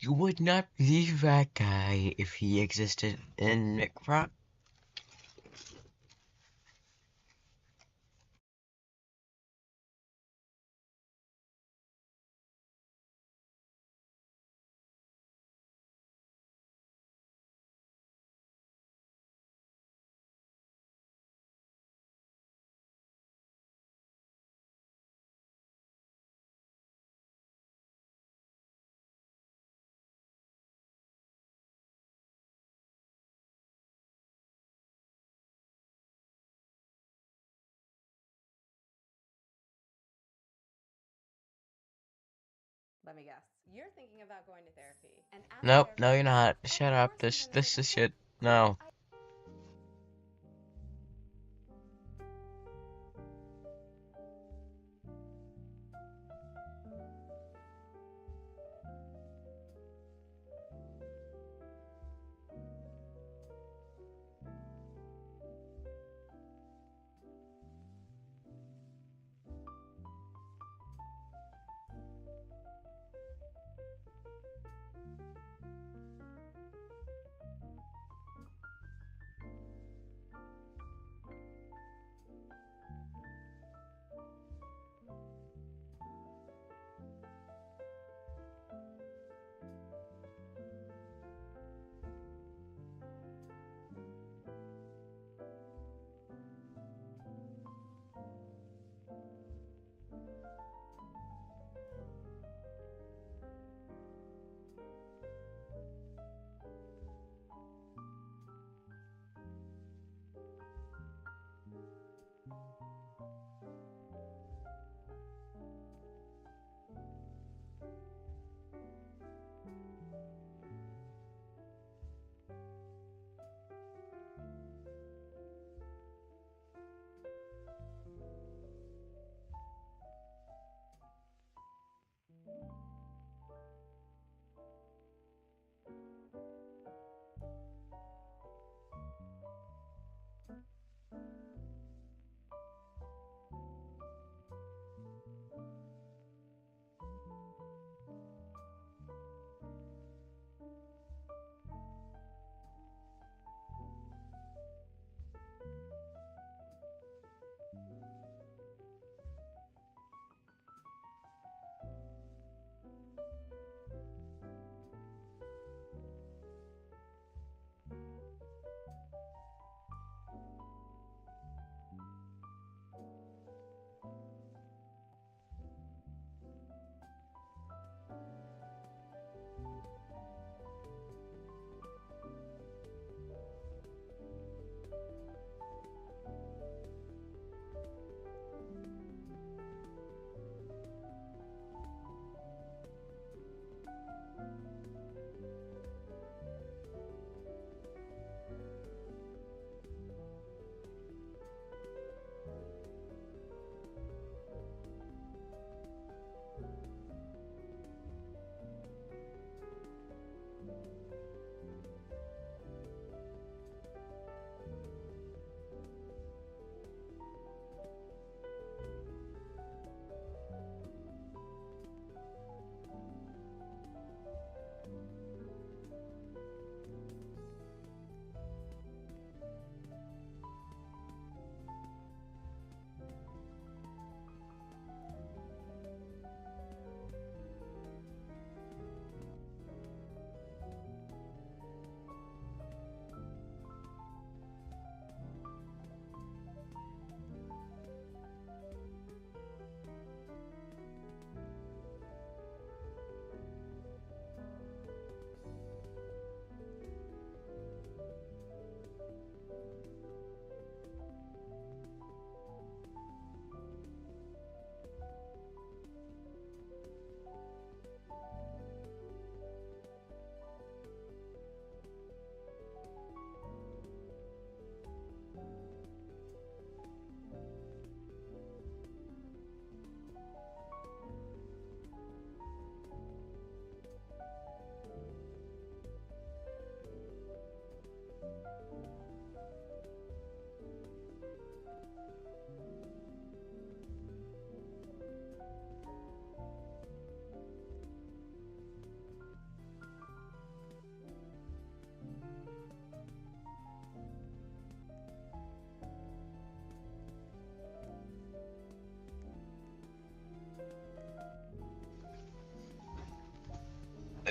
You would not believe that guy if he existed in McRock. Let me guess. You're thinking about going to therapy. And as a Nope, no, you're therapist, not. of Shut up. course I'm This going to this take is a shit. look. No.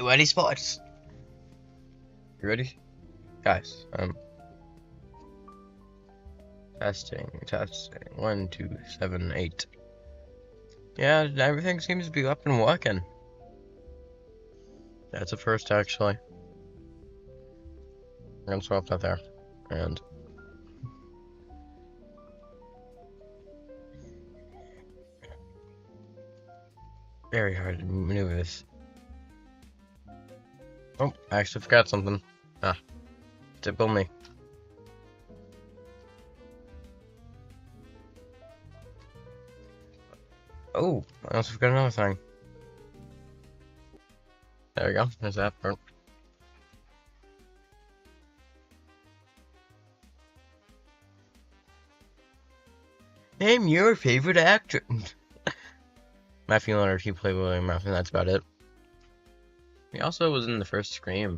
Ready, sports? You ready? Guys, testing. 1, 2, 7, 8. Yeah, everything seems to be up and working. That's a first, actually. I'm gonna swap that there. And very hard to maneuver this. Oh, I actually forgot something. Ah, typical me. Oh, I also forgot another thing. There we go. There's that part. Name your favorite actor. Matthew Leonard, he played William Ruff, and that's about it. He also was in the first Scream.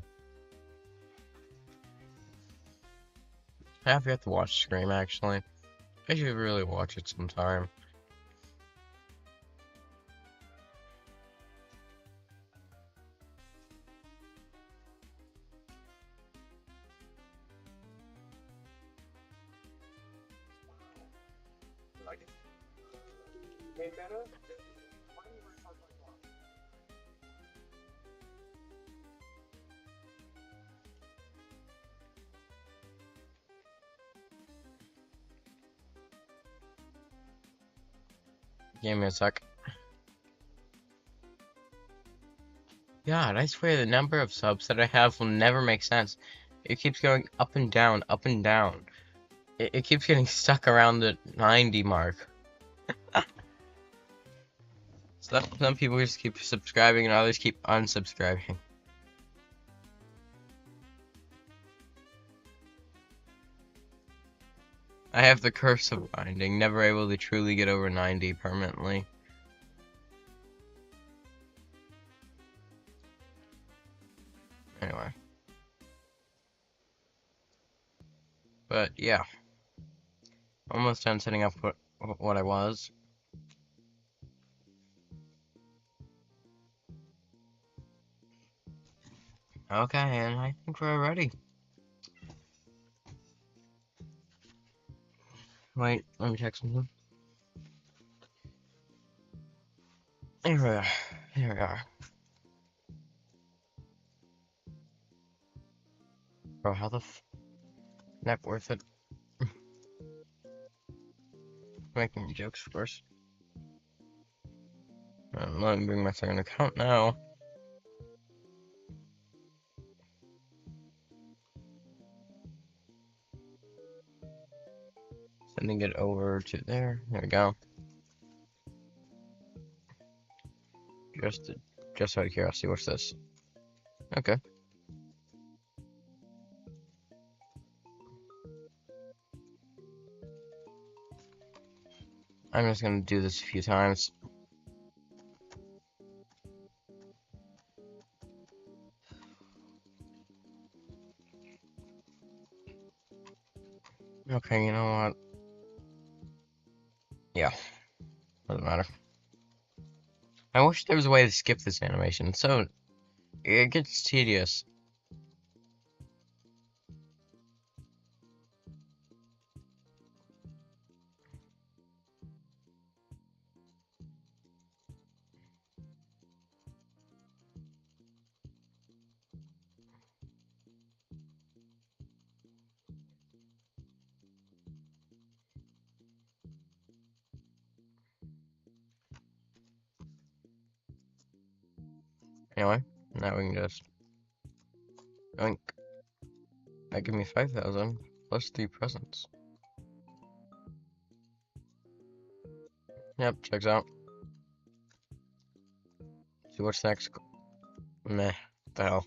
I have yet to watch Scream, actually. I should really watch it sometime. Give me a sec. God, I swear the number of subs that I have will never make sense. It keeps going up and down, up and down. It keeps getting stuck around the 90 mark. Some people just keep subscribing and others keep unsubscribing. I have the curse of binding, never able to truly get over 90 permanently. Anyway. But yeah. Almost done setting up what I was. Okay, and I think we're ready. Wait, let me check something. Here we are. Here we are. Bro, how the not worth it. Making jokes, of course. Let me bring my second account now. Sending it over to there. There we go. Just out of curiosity, what's this? Okay. I'm just gonna do this a few times. Okay, you know what? Yeah, doesn't matter. I wish there was a way to skip this animation, so it gets tedious. Anyway, now we can just oink. That give me 5,000 plus 3 presents. Yep, checks out. See what's next. Meh, the hell.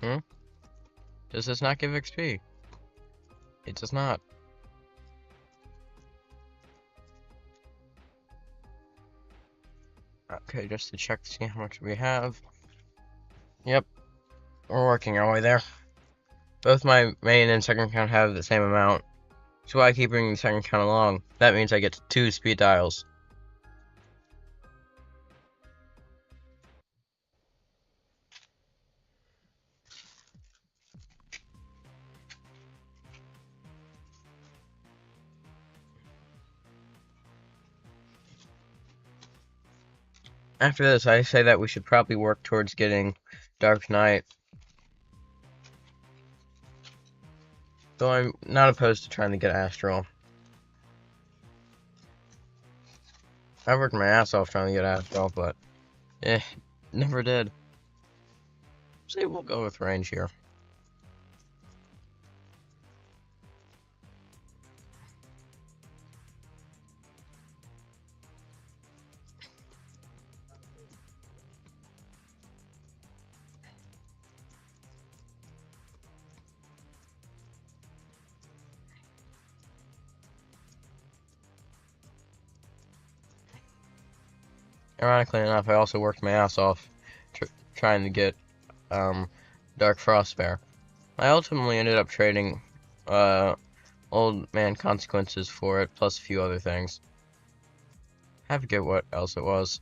Hmm? Does this not give XP? It does not. Okay, just to check to see how much we have. Yep, we're working our way there. Both my main and second account have the same amount. That's why I keep bringing the second account along. That means I get 2 speed dials. After this, I say that we should probably work towards getting Dark Knight. Though I'm not opposed to trying to get Astral. I worked my ass off trying to get Astral, but never did. Say we'll go with range here. Ironically enough, I also worked my ass off trying to get Dark Frostbear. I ultimately ended up trading Old Man Consequences for it, plus a few other things. I forget what else it was.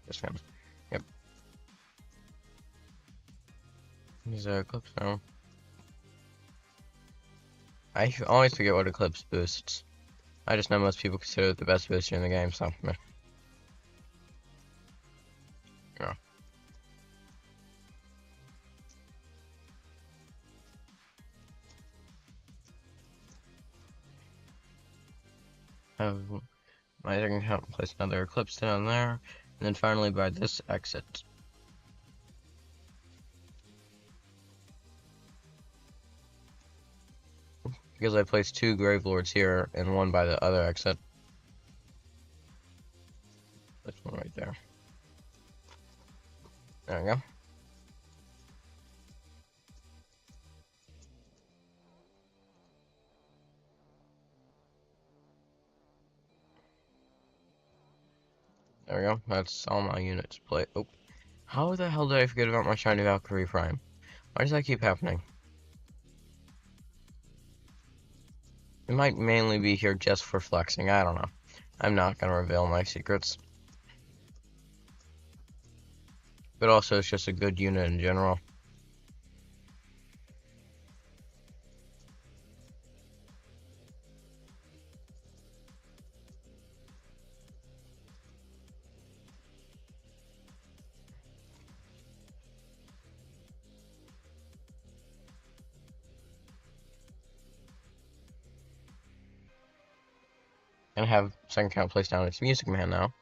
Just found. Yep. Use Eclipse now. I always forget what Eclipse boosts. I just know most people consider it the best booster in the game, so meh. Yeah. Have my second account place another Eclipse down there, and then finally by this exit. Because I placed 2 Grave Lords here and 1 by the other exit. This one right there. There we go. There we go. That's all my units play. Oh. How the hell did I forget about my Shiny Valkyrie Prime? Why does that keep happening? It might mainly be here just for flexing, I don't know. I'm not gonna reveal my secrets. But also, it's just a good unit in general. And have second count place down its Music Man now.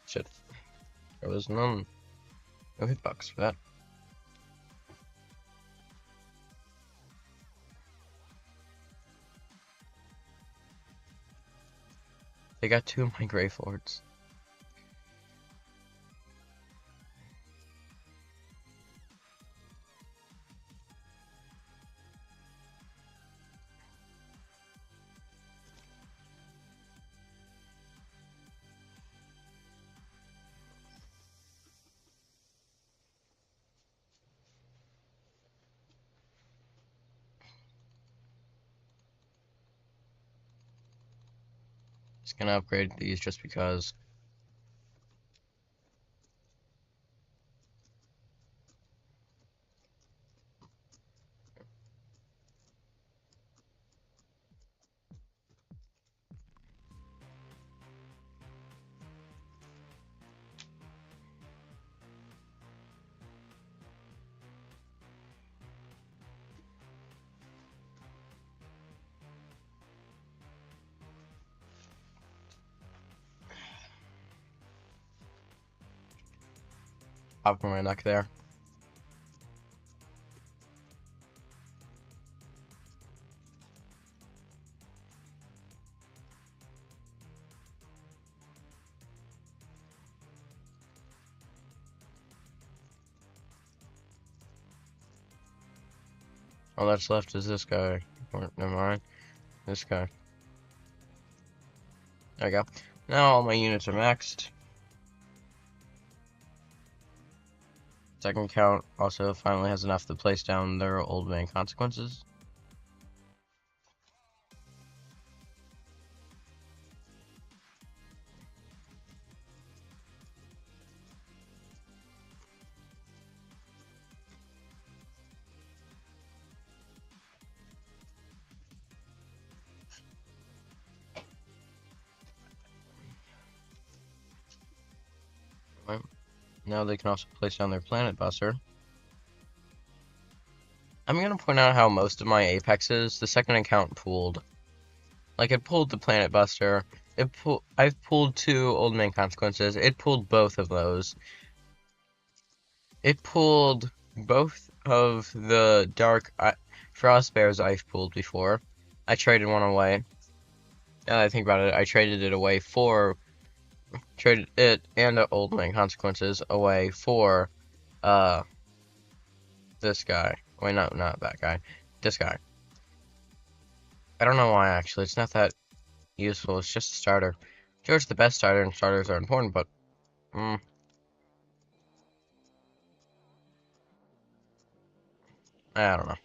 Shit. There was no hitbox for that. They got 2 of my Grave Lords. Just gonna upgrade these just because. top of my neck there. All that's left is this guy. Or, never mind. This guy. There we go. Now all my units are maxed. Second count also finally has enough to place down their old man consequences. Right. Now they can also place down their planet buster. I'm going to point out how most of my apexes, the second account pooled. Like, it pulled the planet buster. I've pulled 2 old man consequences. It pulled both of those. It pulled both of the dark frost bears I've pulled before. I traded one away. Now that I think about it, I traded it away for traded it and the old man consequences away for this guy. Wait, no, not that guy. This guy. I don't know why actually. It's not that useful. It's just a starter. George's the best starter, and starters are important, but I don't know.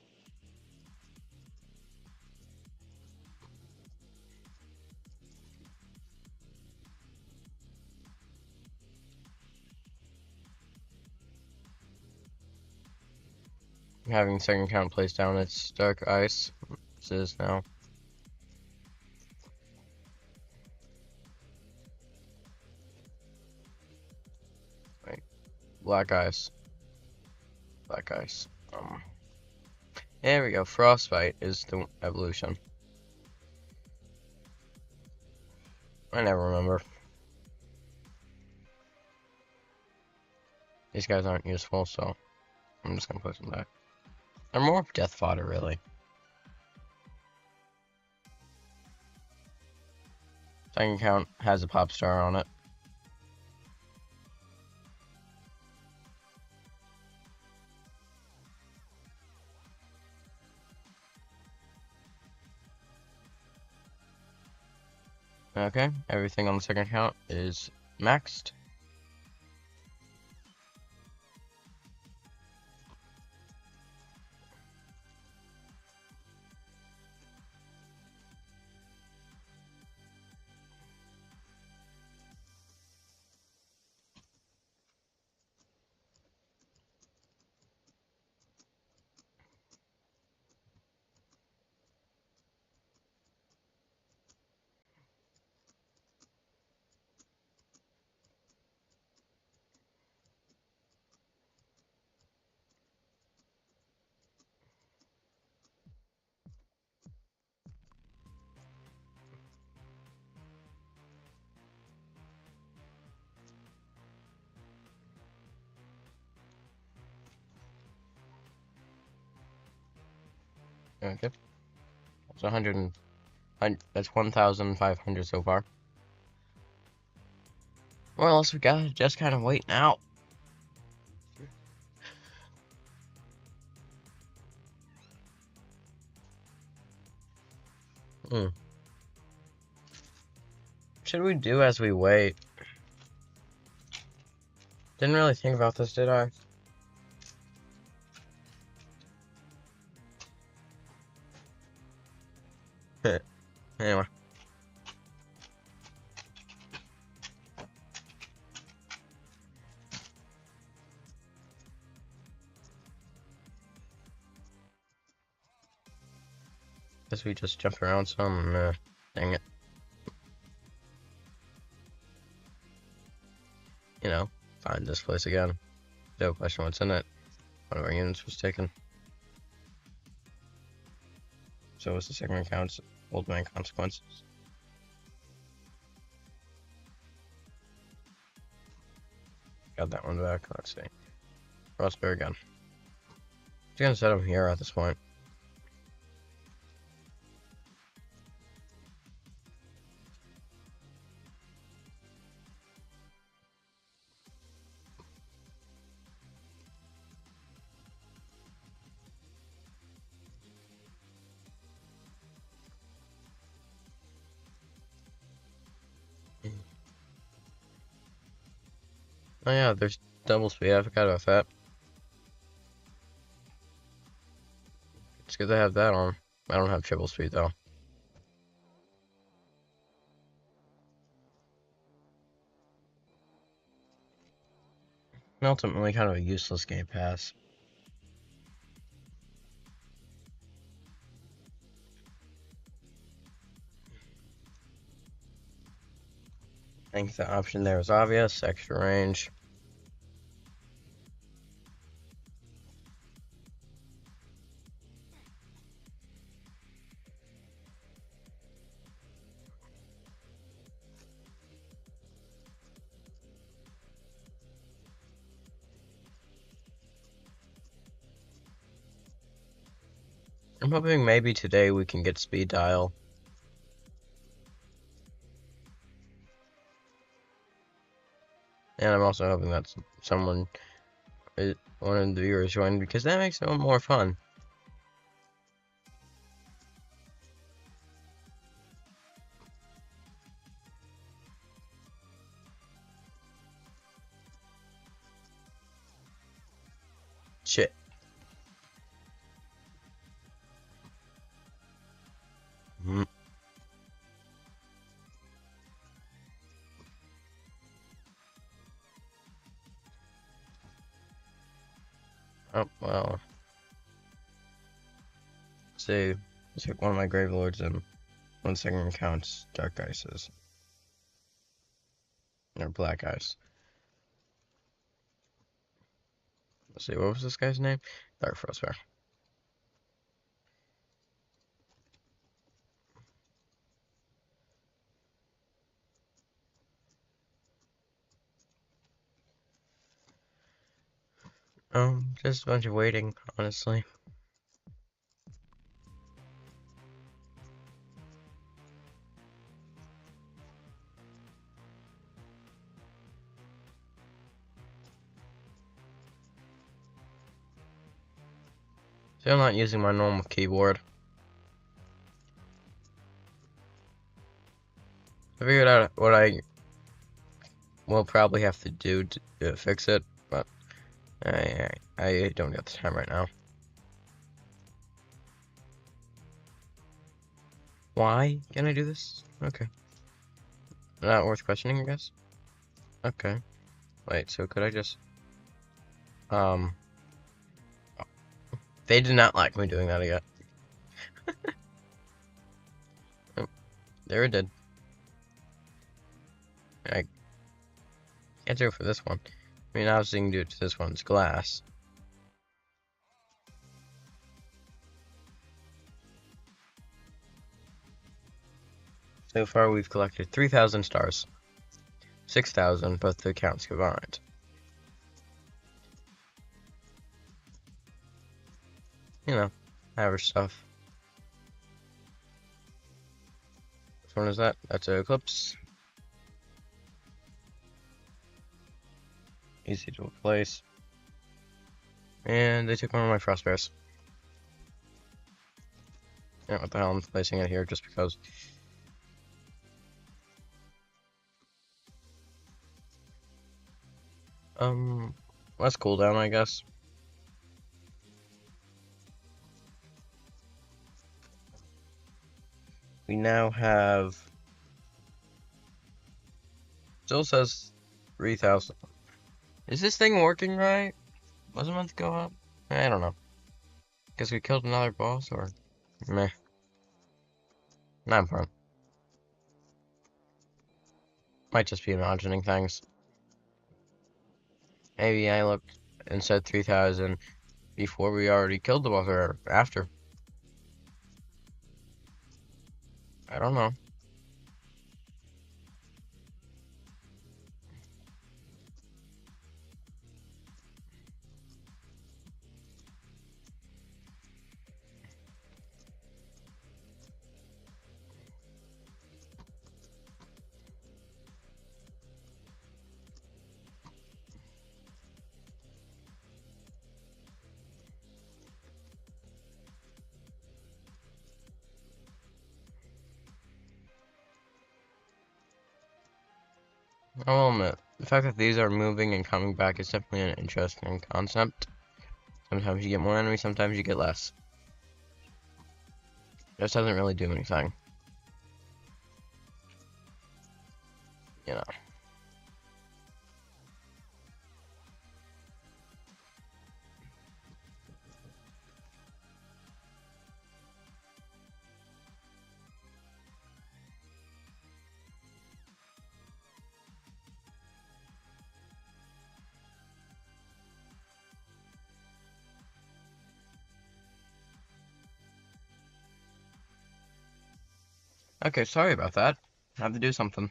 Having second count placed down its dark ice. This is now. Wait. Black ice. Black ice. There we go. Frostbite is the evolution. I never remember. These guys aren't useful, so I'm just gonna put them back. They're more of death fodder, really. Second count has a pop star on it. Okay, everything on the second count is maxed. Okay. That's 100 that's 1,500 so far. What else we got? Just kind of waiting out. Should we do as we wait? Didn't really think about this, did I? Anyway. Guess we just jump around some. Dang it. You know, find this place again. No question what's in it. One of our units was taken. So was the second account's old man consequences. Got that one back. Let's see. Frostbear again. Just gonna set him here at this point. Oh yeah, there's double speed. I forgot about that. It's good to have that on. I don't have triple speed though. And ultimately, kind of a useless game pass. I think the option there is obvious. Extra range. I'm hoping maybe today we can get speed dial. And I'm also hoping that someone, one of the viewers joined, because that makes it more fun. Shit. Mm. Oh, well. Let's take one of my Grave Lords and 1 second counts Dark Ices. Or Black Ice. Let's see, what was this guy's name? Dark Frostbear. Just a bunch of waiting, honestly. See, I'm not using my normal keyboard. I figured out what I will probably have to do to fix it, but I don't got the time right now. Why can I do this? Okay. Not worth questioning, I guess. Okay. Wait, so could I just... They did not like me doing that again. Oh, there it did. I can't do it for this one. I mean, obviously you can do it to this one's glass. So far we've collected 3,000 stars. 6,000, both the accounts combined. You know, average stuff. Which one is that? That's an Eclipse. Easy to replace. And they took one of my Frostbears. Yeah, what the hell, I'm placing it here just because. Less cooldown, I guess. We now have... Still says 3,000. Is this thing working right? Was it meant to go up? I don't know. Guess we killed another boss, or... Meh. Not important. Might just be imagining things. Maybe I looked and said 3,000 before we already killed the boss, or after. I don't know. I will admit, the fact that these are moving and coming back is definitely an interesting concept. Sometimes you get more enemies, sometimes you get less. This doesn't really do anything. You know. Okay, sorry about that. I have to do something.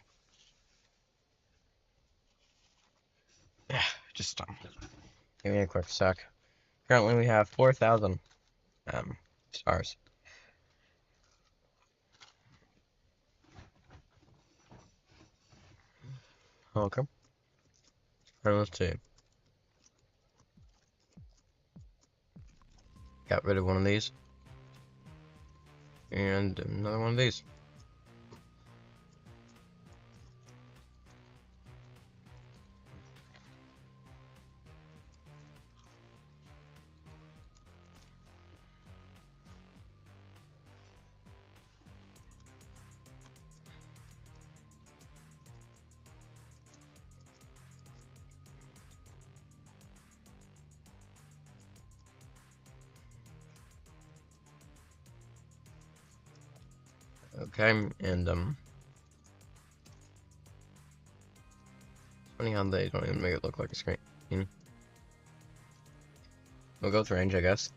Yeah, just give me a quick sec. Currently we have 4,000 stars. Okay. And let's see. Got rid of one of these. And another one of these. Okay, and funny how they don't even make it look like a screen. We'll go with range, I guess.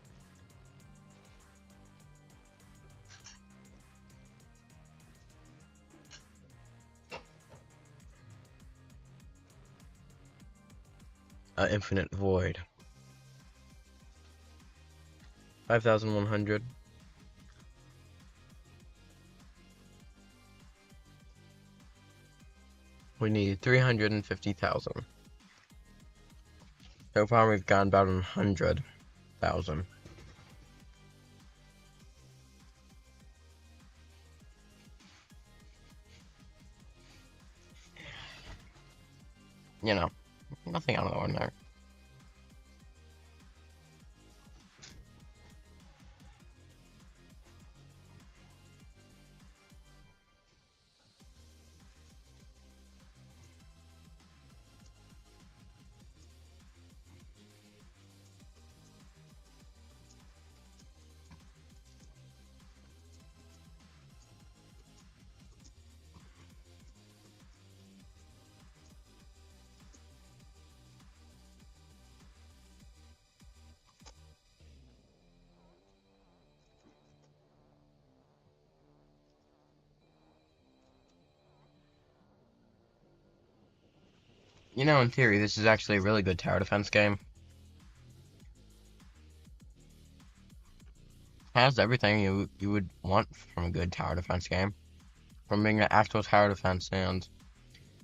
Infinite void. 5,100. We need 350,000. So far we've gotten about 100,000. You know, nothing out of the ordinary. You know, in theory, this is actually a really good tower defense game. Has everything you would want from a good tower defense game. From being an actual tower defense and,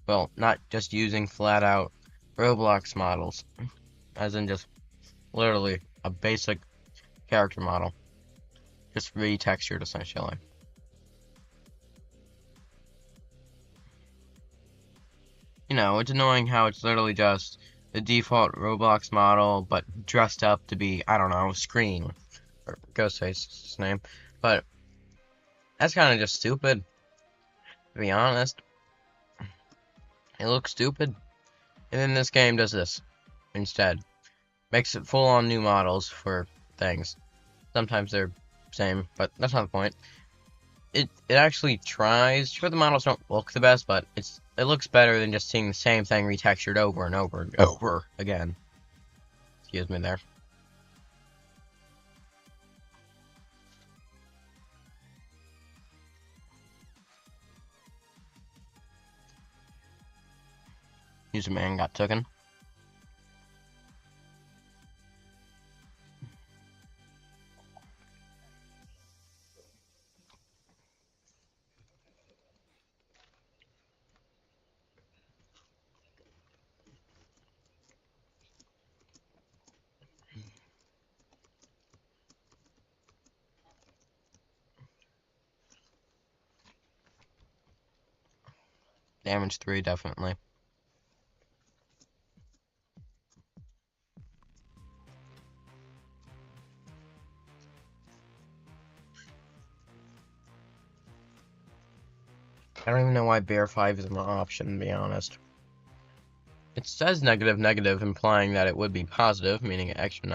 well, not just using flat out Roblox models, as in just literally a basic character model, just retextured essentially. You know, it's annoying how it's literally just the default Roblox model, but dressed up to be, I don't know, Screen, or Ghostface's name, but that's kind of just stupid, to be honest. It looks stupid, and then this game does this instead. Makes it full-on new models for things. Sometimes they're same, but that's not the point. It actually tries. Sure, the models don't look the best, but it looks better than just seeing the same thing retextured over and over and over again. Excuse me there. User man got taken. Damage 3, definitely. I don't even know why Bear 5 is an option, to be honest. It says negative negative, implying that it would be positive, meaning an extra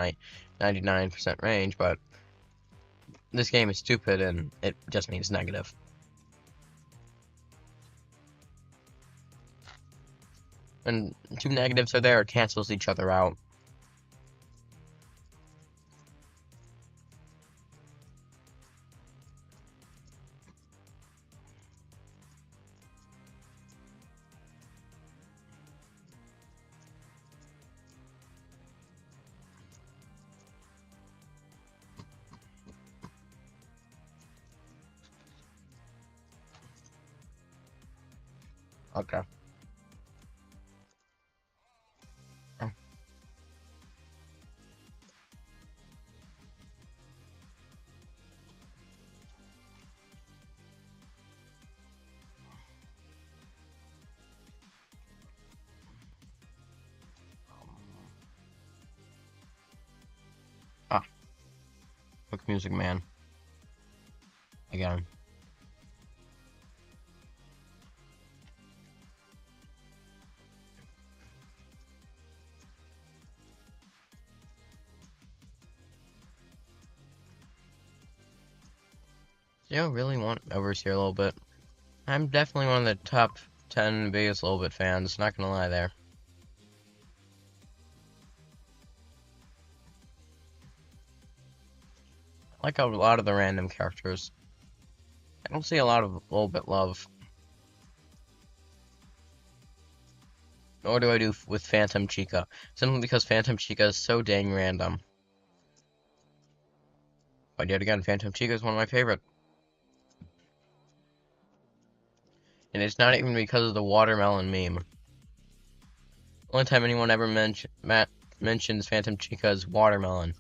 99% range, but this game is stupid and it just means negative. And two negatives are there, it cancels each other out. Okay. Ah, quick music man. Again. You know, really want Overseer a little bit. I'm definitely one of the top 10 biggest little bit fans, not gonna lie there. I like a lot of the random characters. I don't see a lot of little bit love. Nor do I do with Phantom Chica, simply because Phantom Chica is so dang random. But yet again, Phantom Chica is one of my favorite. And it's not even because of the watermelon meme. Only time anyone ever mentions Phantom Chica is watermelon.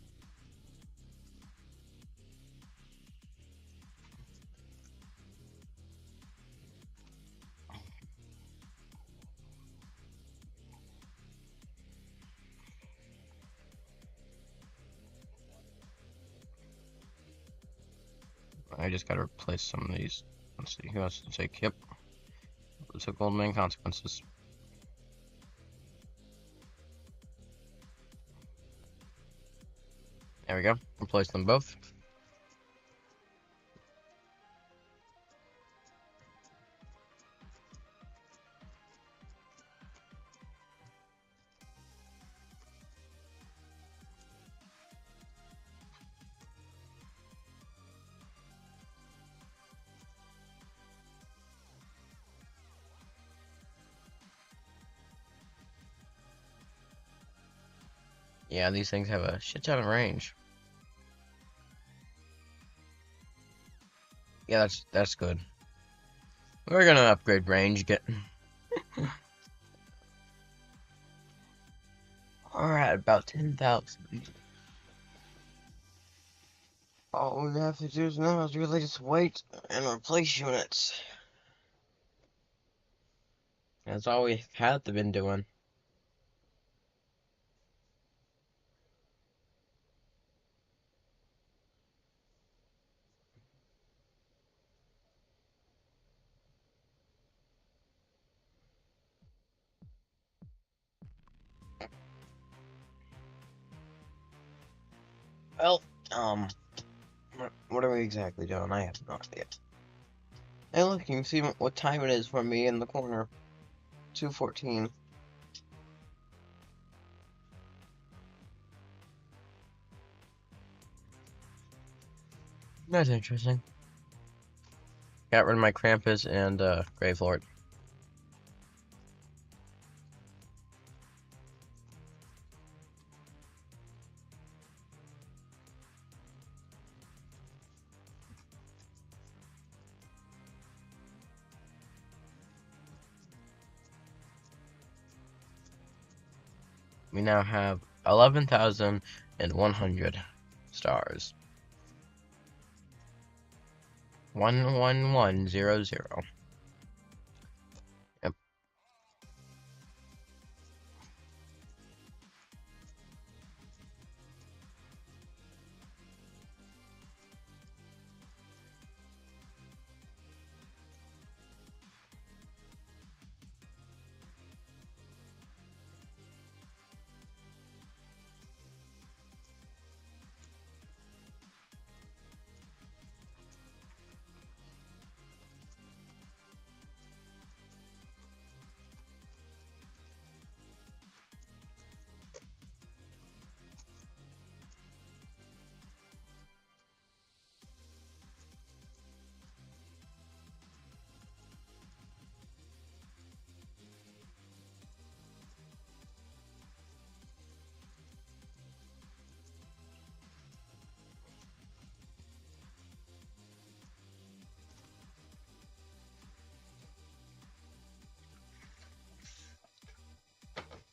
I just gotta replace some of these. Let's see, who has to take? Yep. Took Old Man Consequences. There we go. Replace them both. Yeah, these things have a shit ton of range. Yeah, that's good. We're gonna upgrade range. Alright, about 10,000. All we have to do now is really just wait and replace units. That's all we have been doing. Well, what are we exactly doing? I have no idea. Hey, look, you can see what time it is from me in the corner. 2:14. That's interesting. Got rid of my Krampus and Gravelord. We now have 11,100 stars. 11100. Yep.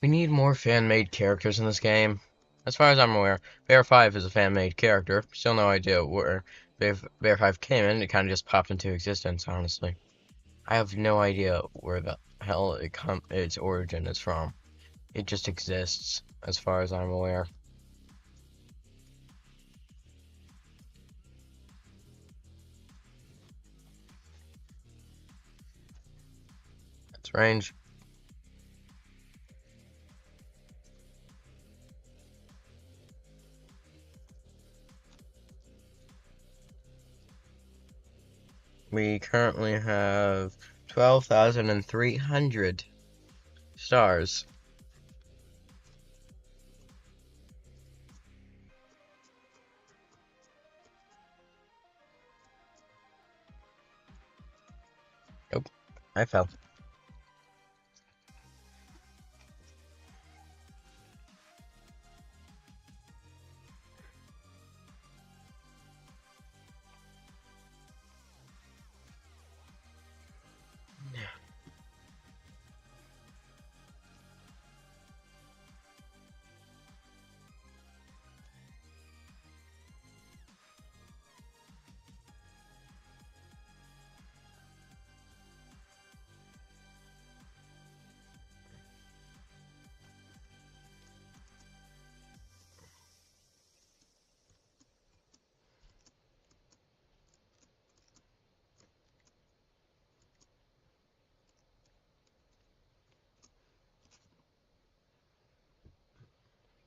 We need more fan-made characters in this game. As far as I'm aware, Bear 5 is a fan-made character. Still no idea where Bear 5 came in. It kind of just popped into existence, honestly. I have no idea where the hell its origin is from. It just exists, as far as I'm aware. Its range. We currently have 12,300 stars. Nope, I fell.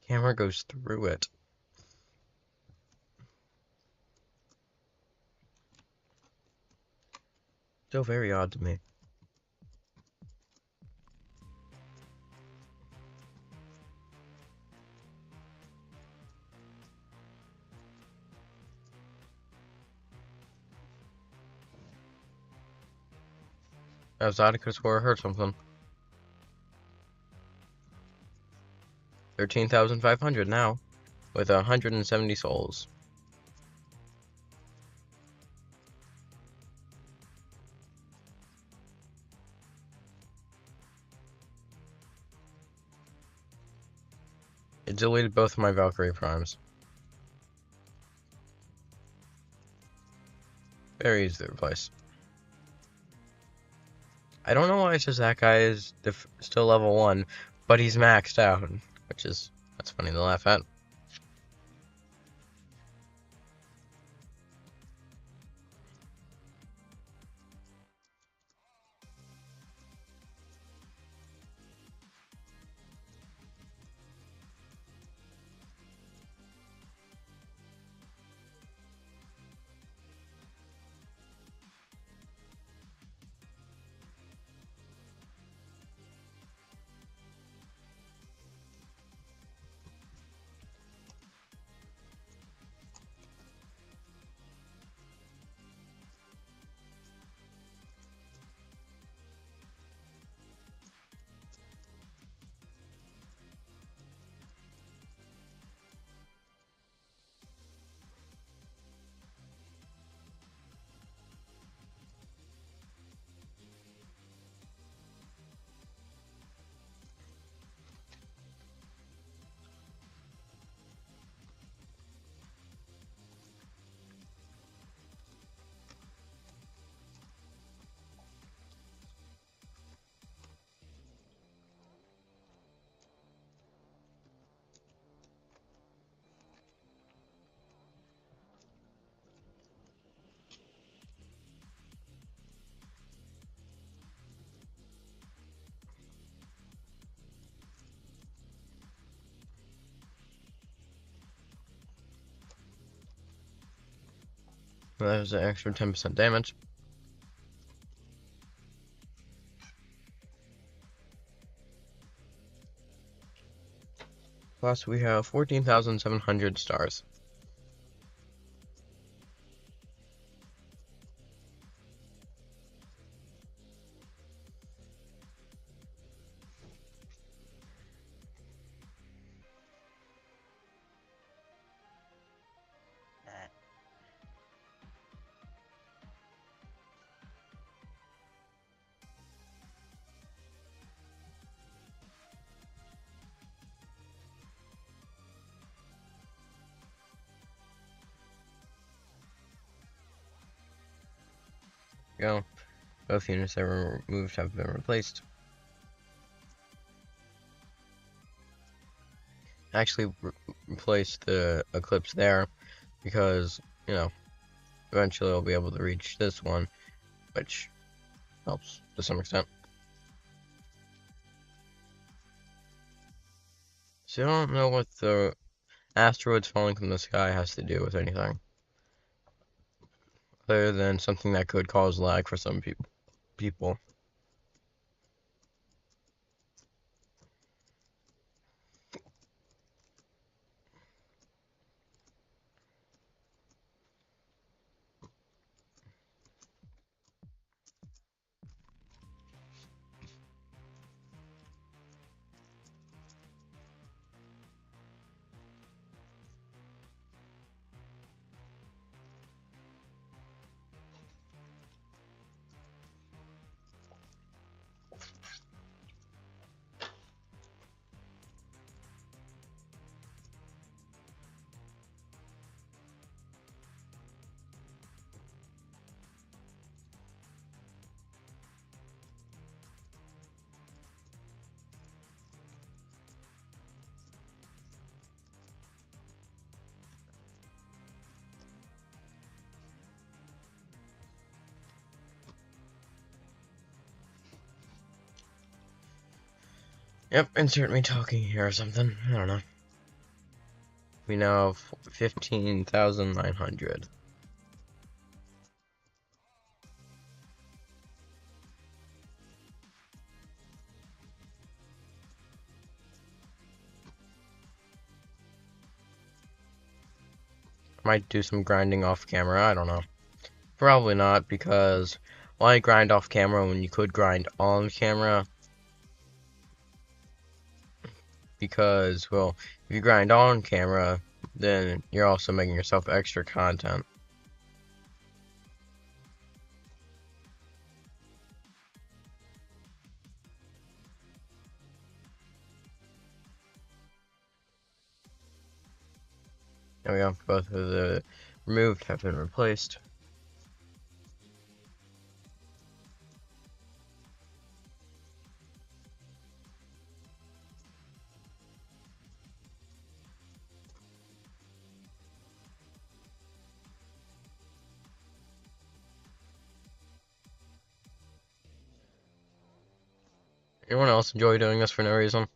Camera goes through it. Still very odd to me. I was thought I could have swore I heard something. 13,500 now, with 170 souls. It deleted both of my Valkyrie primes. Very easy to replace. I don't know why it's just that guy is still level 1, but he's maxed out, that's funny to laugh at. That was an extra 10% damage. Plus, we have 14,700 stars. go. Both units that were removed have been replaced. Actually, replace the eclipse there because, you know, eventually I'll be able to reach this one, which helps to some extent. So I don't know what the asteroids falling from the sky has to do with anything, other than something that could cause lag for some people. Yep, insert me talking here or something. I don't know. We now have 15,900. Might do some grinding off camera, I don't know. Probably not, because why grind off camera when you could grind on camera? Because, well, if you grind on camera, then you're also making yourself extra content. There we go, both of the removed have been replaced. Anyone else enjoy doing this for no reason?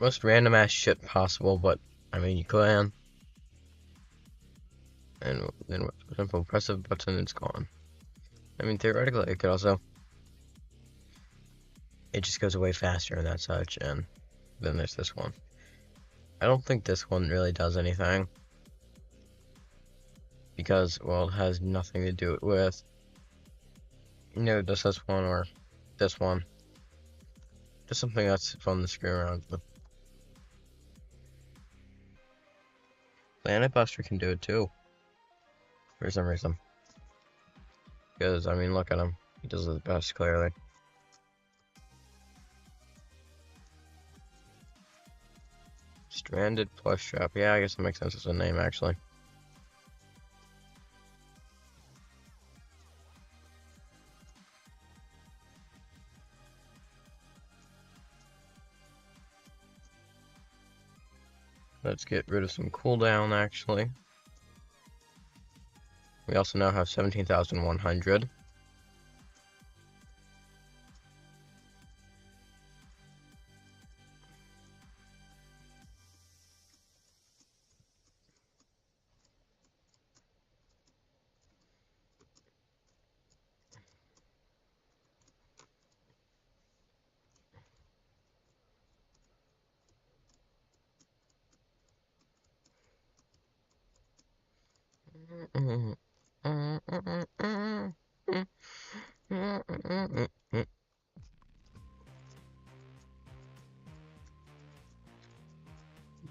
Most random ass shit possible, but I mean, you can. And then with a simple press of a button, it's gone. I mean, theoretically, it could also. It just goes away faster and that such, and then there's this one. I don't think this one really does anything. Because, well, it has nothing to do with, you know, just this one or this one. Just something that's fun to screw around with. Planet Buster can do it too, for some reason. Because, I mean, look at him. He does it the best, clearly. Stranded Plush Trap. Yeah, I guess that makes sense as a name, actually. Let's get rid of some cooldown, actually. We also now have 17,100.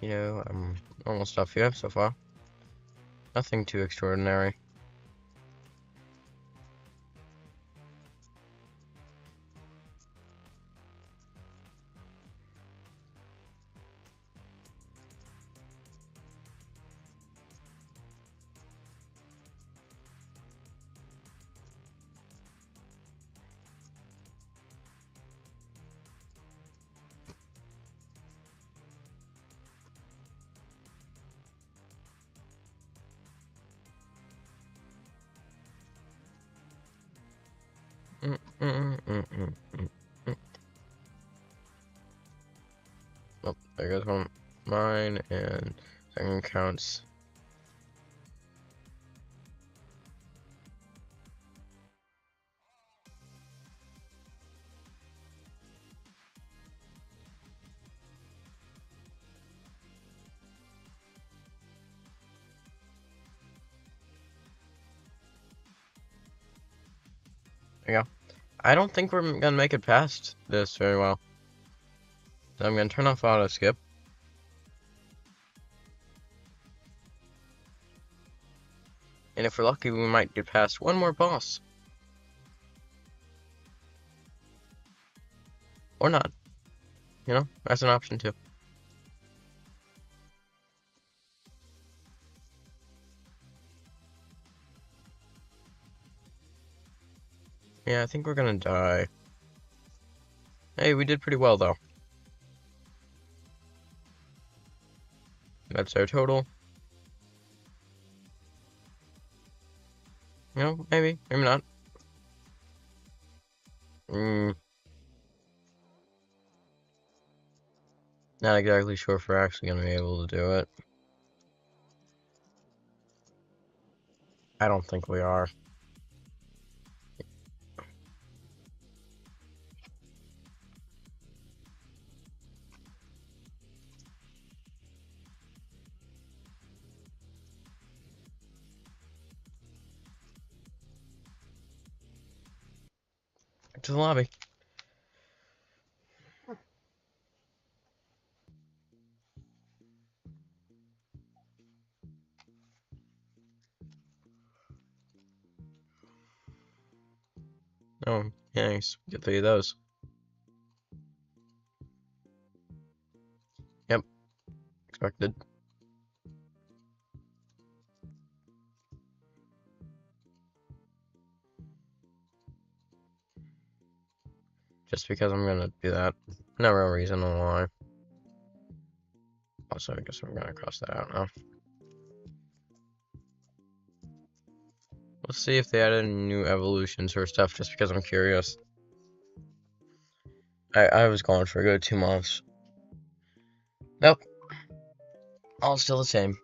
You know, normal stuff here so far. Nothing too extraordinary. Oh, there goes one. Mine, and second counts. There you go. I don't think we're gonna make it past this very well. So I'm gonna turn off auto skip. And if we're lucky, we might get past one more boss. Or not. You know, that's an option too. Yeah, I think we're gonna die. Hey, we did pretty well though. That's our total. You know, maybe, maybe not. Mm, not exactly sure if we're actually gonna be able to do it. I don't think we are. To the lobby. Oh, nice. Get 3 of those. Yep, expected. Just because I'm gonna do that. No real reason why. Also, I guess I'm gonna cross that out now. Let's see if they added any new evolutions or stuff, just because I'm curious. I was gone for a good 2 months. Nope. All still the same.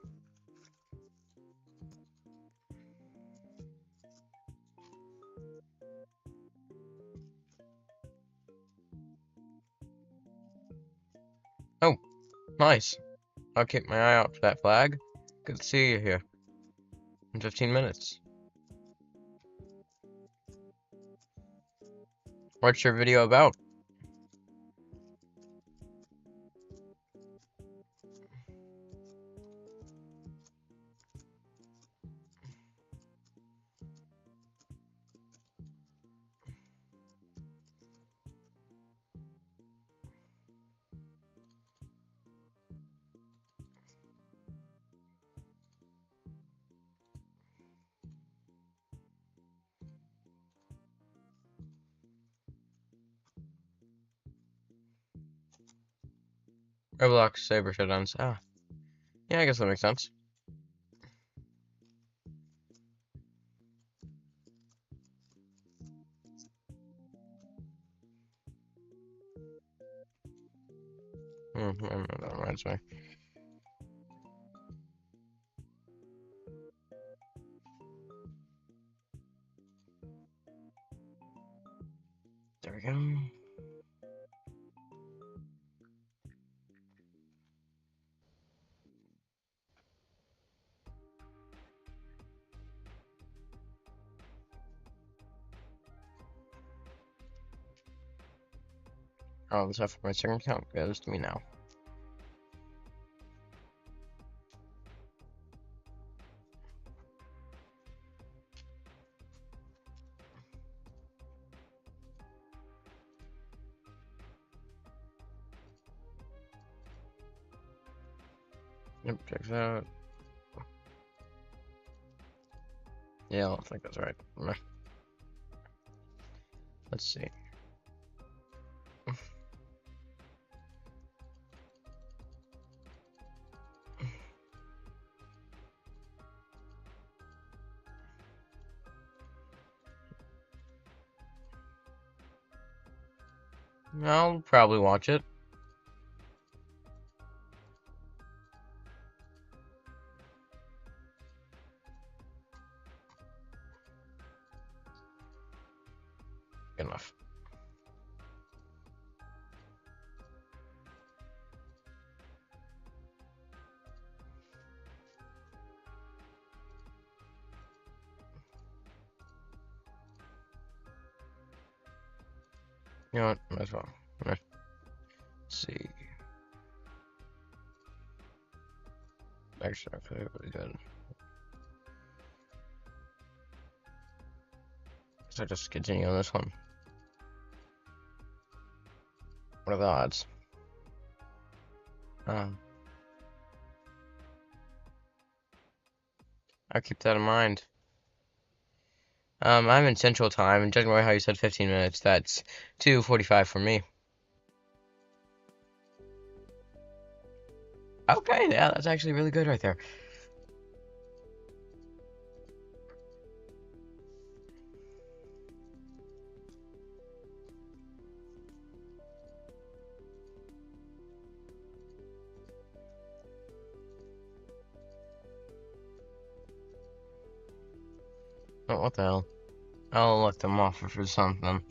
Oh, nice. I'll keep my eye out for that flag. Good to see you here. In 15 minutes. What's your video about? Roblox Saber Showdowns. Ah, yeah, I guess that makes sense. That reminds me. There we go. Oh, this stuff for my second account goes to me now. Yep, check that out. Yeah, I don't think that's right. Meh. Let's see. I'll probably watch it. Good enough. You know what? Might as well. Let's see. Actually, I feel really good. So just continue on this one. What are the odds? I'll keep that in mind. I'm in Central Time, and judging by how you said 15 minutes, that's 2:45 for me. Okay, yeah, that's actually really good right there. Oh, what the hell? I'll let them offer for something. I'm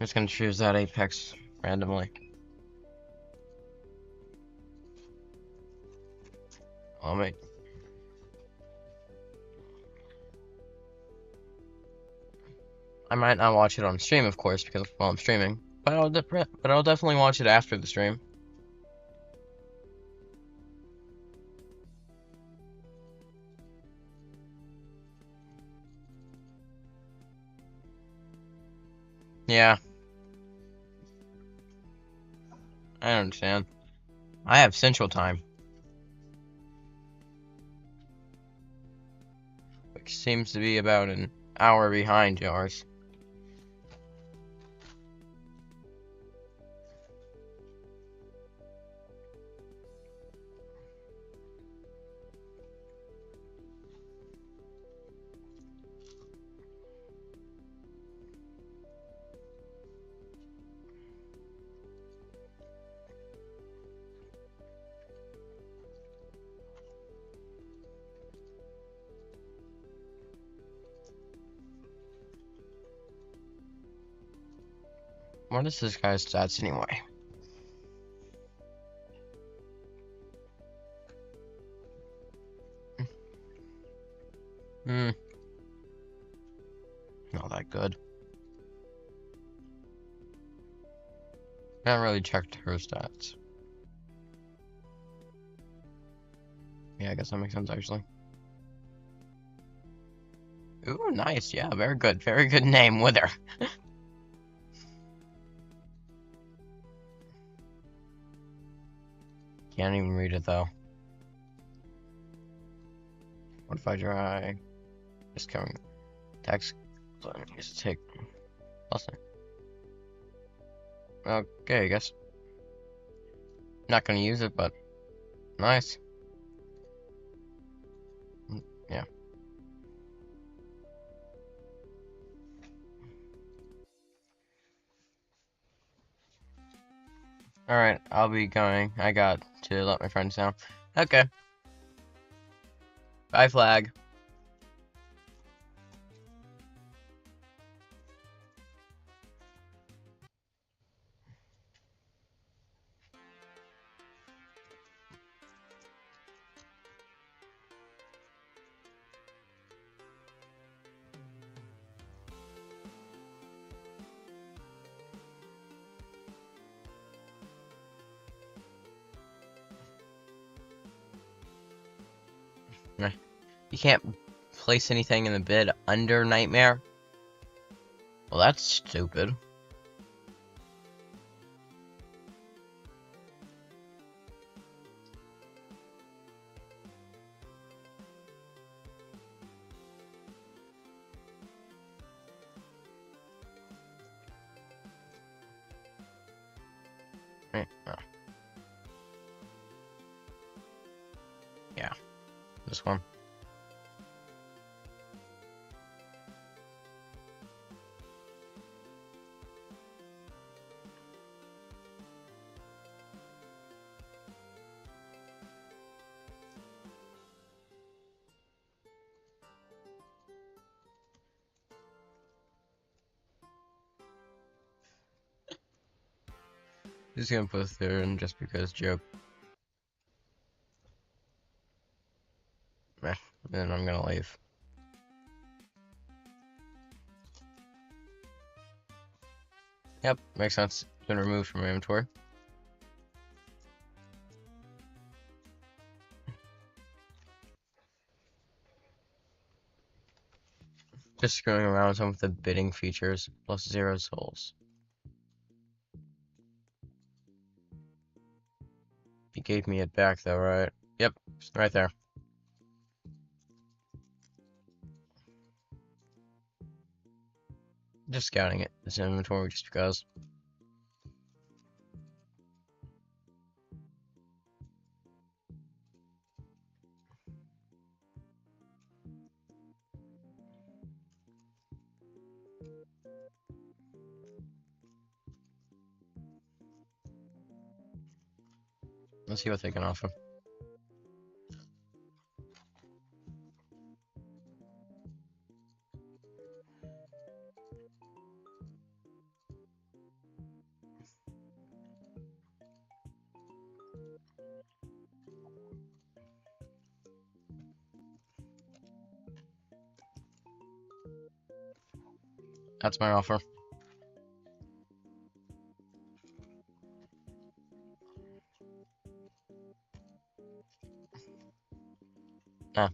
just gonna choose that Apex randomly. I'll make. I might not watch it on stream, of course, because while I'm streaming, but I'll definitely watch it after the stream. Yeah, I understand. I have Central Time, which seems to be about an hour behind yours. What is this guy's stats anyway? Hmm, not that good. I haven't really checked her stats. Yeah, I guess that makes sense actually. Ooh, nice. Yeah, very good. Very good name, Wither. Can't even read it though. What if I try just coming text? So I need to take listen. Okay, I guess. Not gonna use it, but nice. Yeah. Alright, I'll be going. I got to let my friends know. Okay. Bye, flag. You can't place anything in the bid under Nightmare? Well, that's stupid. Right. Oh. Yeah, this one. Just gonna put there in just because joke. Then I'm gonna leave. Yep, makes sense. It's been removed from my inventory. Just screwing around with some of the bidding features, plus 0 souls. He gave me it back though, right? Yep, right there. Just scouting it, this inventory, just because. Let's see what they can offer. That's my offer. Ah,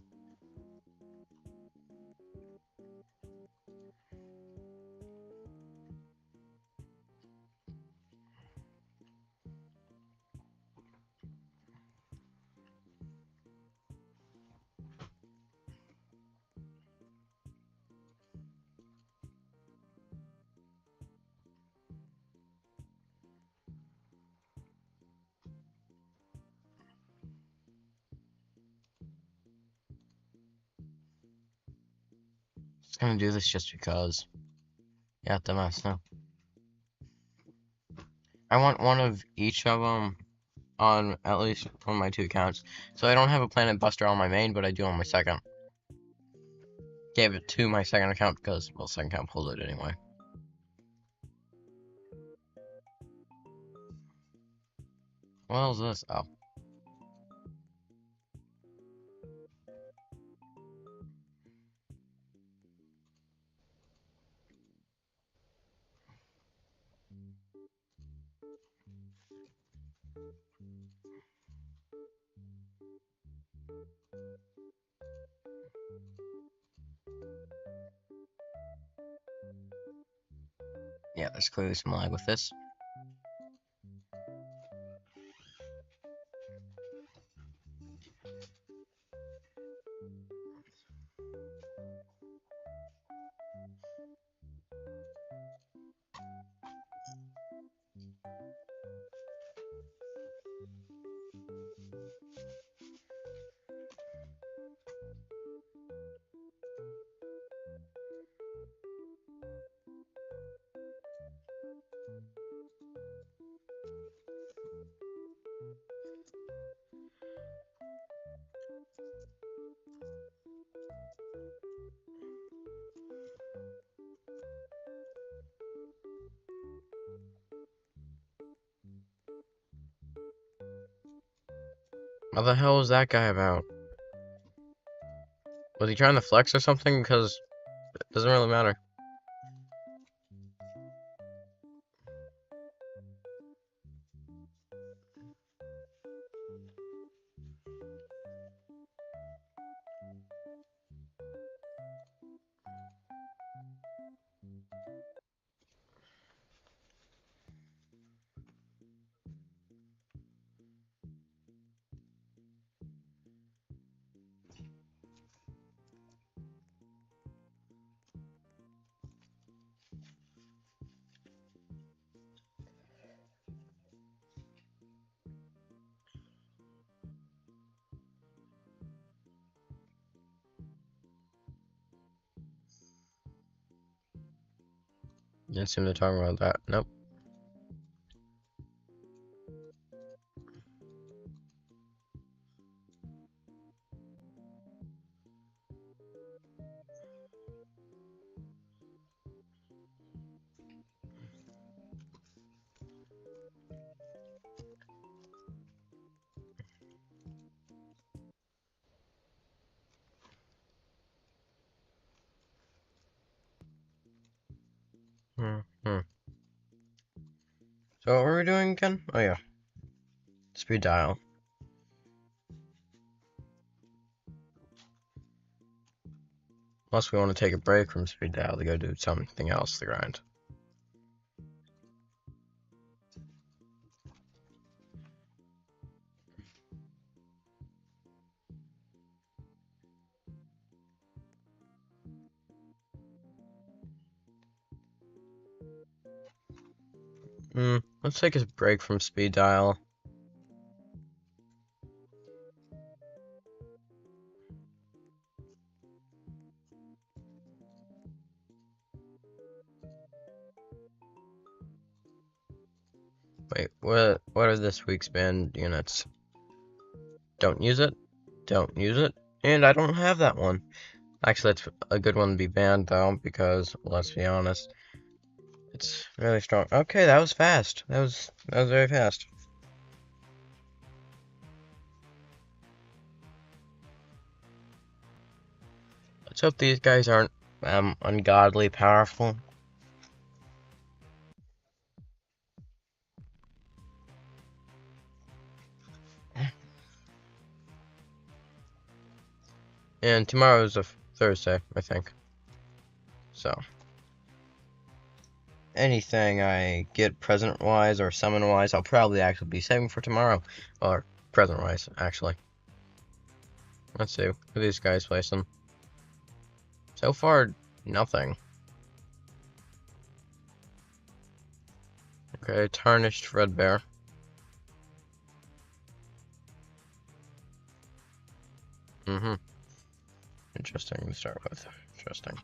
just gonna do this just because. Yeah, dumbass, no. I want one of each of them on at least on my 2 accounts. So I don't have a Planet Buster on my main, but I do on my second. Gave it to my second account because, well, second account pulled it anyway. What else is this? Oh. Yeah, there's clearly some lag with this. What the hell was that guy about? Was he trying to flex or something? Because it doesn't really matter. Didn't seem to talk about that. Nope. So what were we doing again? Oh yeah, speed dial. Unless we want to take a break from speed dial to go do something else to grind. Let's take a break from speed dial. Wait, what are this week's banned units? Don't use it, don't use it, and I don't have that one. Actually, that's a good one to be banned though, because let's be honest, it's really strong. Okay, that was fast. That was very fast. Let's hope these guys aren't ungodly powerful. And tomorrow is a Thursday, I think. So anything I get present-wise or summon-wise, I'll probably actually be saving for tomorrow. Or present-wise, actually. Let's see. Who are these guys placing? So far, nothing. Okay, Tarnished Fredbear. Interesting to start with. Interesting.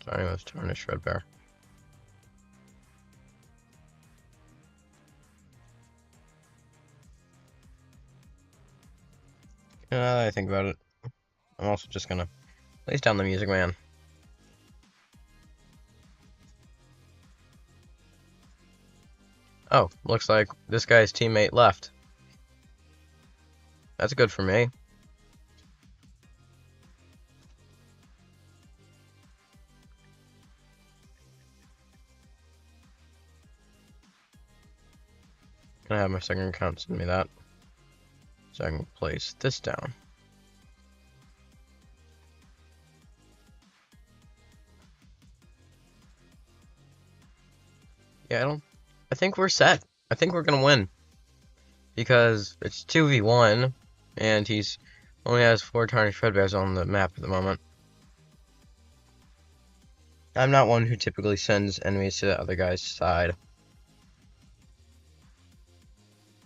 So anyways, Tarnished Fredbear. Now that I think about it, I'm also just gonna place down the Music Man. Oh, looks like this guy's teammate left. That's good for me. Gonna have my second account send me that. So I can place this down. Yeah, I think we're set. I think we're gonna win. Because it's 2v1, and he's only has 4 Tarnished Fredbears on the map at the moment. I'm not one who typically sends enemies to the other guy's side.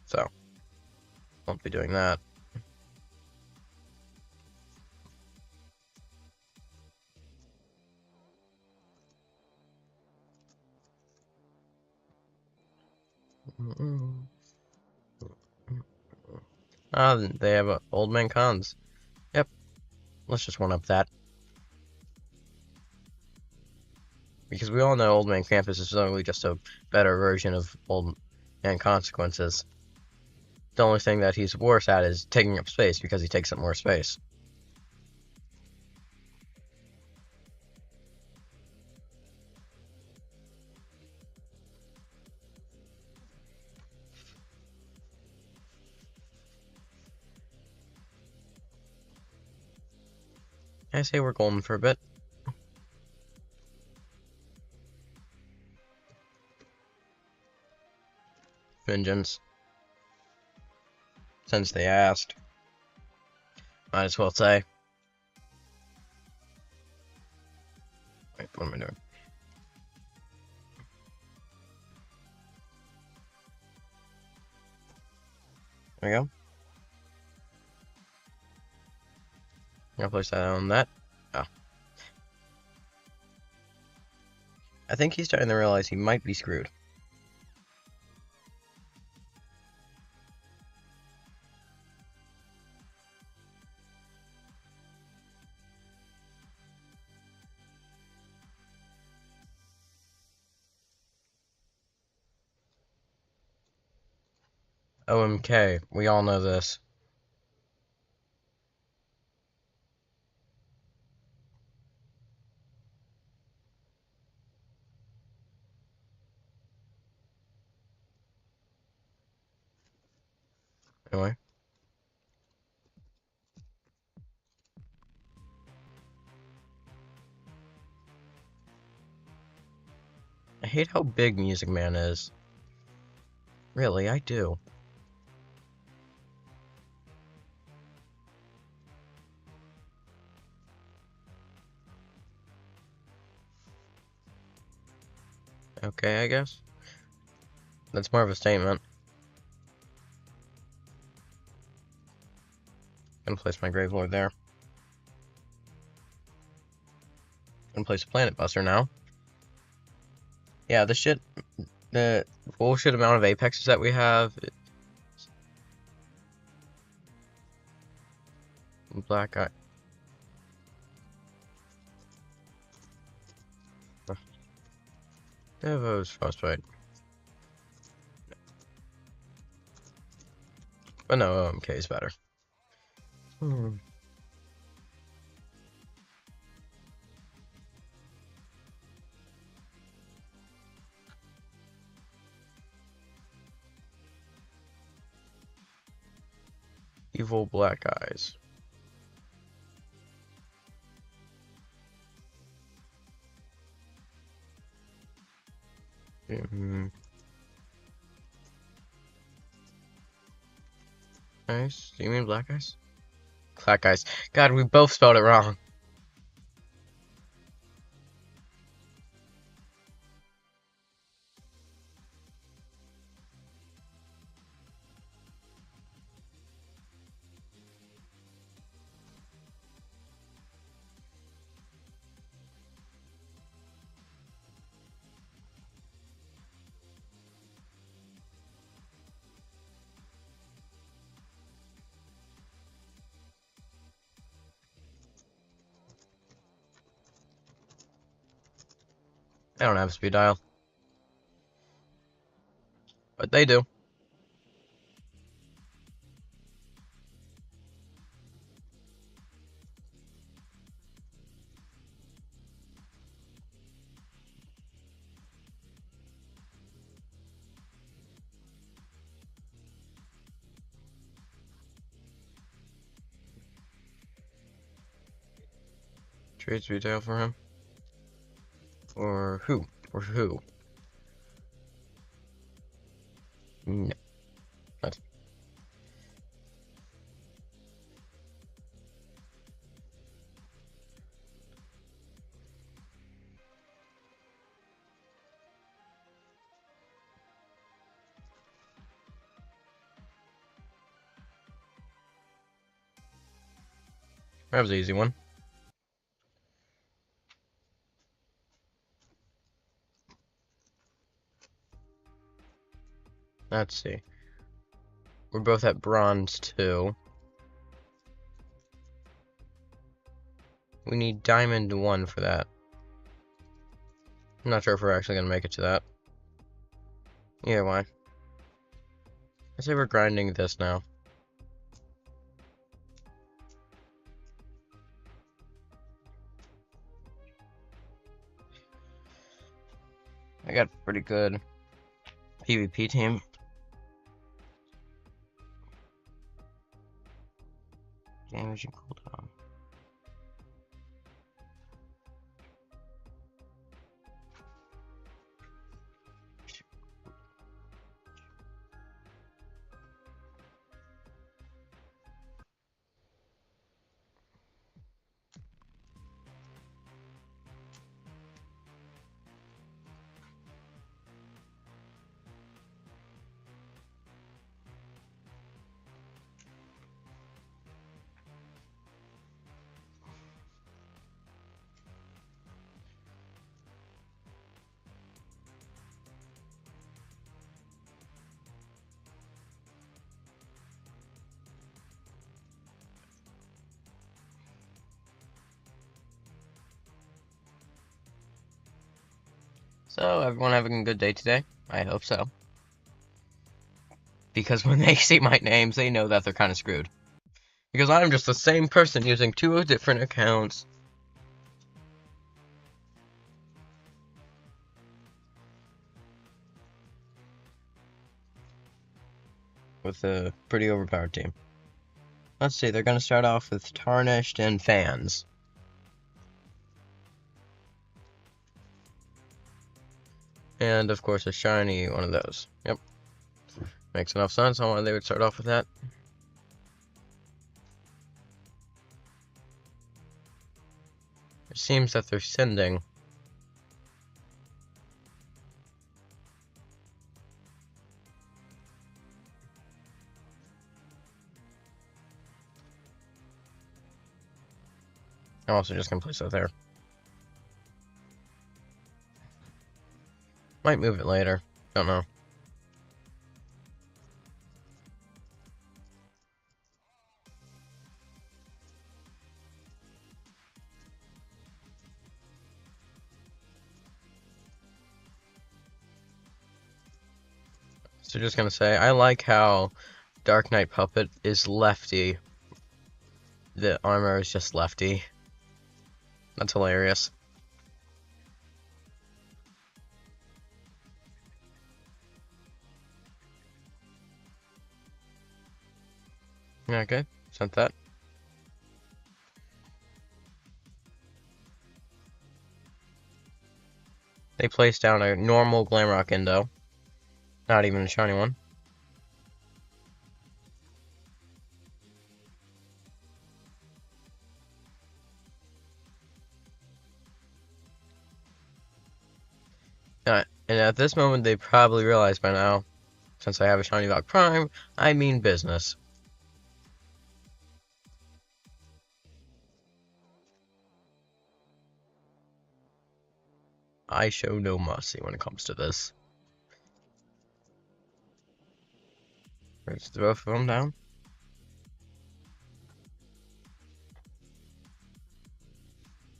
So, won't be doing that. Ah, they have Old Man Cons. Yep, let's just one-up that. Because we all know Old Man Campus is only just a better version of Old Man Consequences. The only thing that he's worse at is taking up space, because he takes up more space. I say we're golden for a bit. Vengeance. Since they asked. Might as well say. Wait, what am I doing? There we go. I'll place that on that. Oh. I think he's starting to realize he might be screwed. OMK, we all know this. Anyway. I hate how big Music Man is. Really, I do. Okay, I guess. That's more of a statement. Gonna place my Grave Lord there. Gonna place a Planet Buster now. Yeah, the bullshit amount of apexes that we have. Black Eye. Devo's Frostbite. But no, OMK is better. Evil Black Eyes. Nice. Do you mean Black Eyes? Black Eyes. God, we both spelled it wrong. I don't have speed dial. But they do. Trade speed dial for him. Or who? Or who? No. What? That was an easy one. Let's see. We're both at bronze 2. We need diamond 1 for that. I'm not sure if we're actually gonna make it to that. Either way. I say we're grinding this now. I got a pretty good PvP team. Damage and cooldown. So, everyone having a good day today? I hope so. Because when they see my names, they know that they're kind of screwed. Because I'm just the same person using 2 different accounts. with a pretty overpowered team. Let's see, they're going to start off with Tarnished and Fans. And, of course, a shiny one of those. Yep. Makes enough sense on why they would start off with that. It seems that they're sending. I'm also just going to place that there. Might move it later. Don't know. So just going to say, I like how Dark Knight Puppet is lefty. The armor is just lefty. That's hilarious. Yeah, okay. Sent that. They placed down a normal Glamrock Indo. Not even a shiny one. And at this moment, they probably realize by now, since I have a shiny Valk Prime, I mean business. I show no mercy when it comes to this. Let's throw both of them down.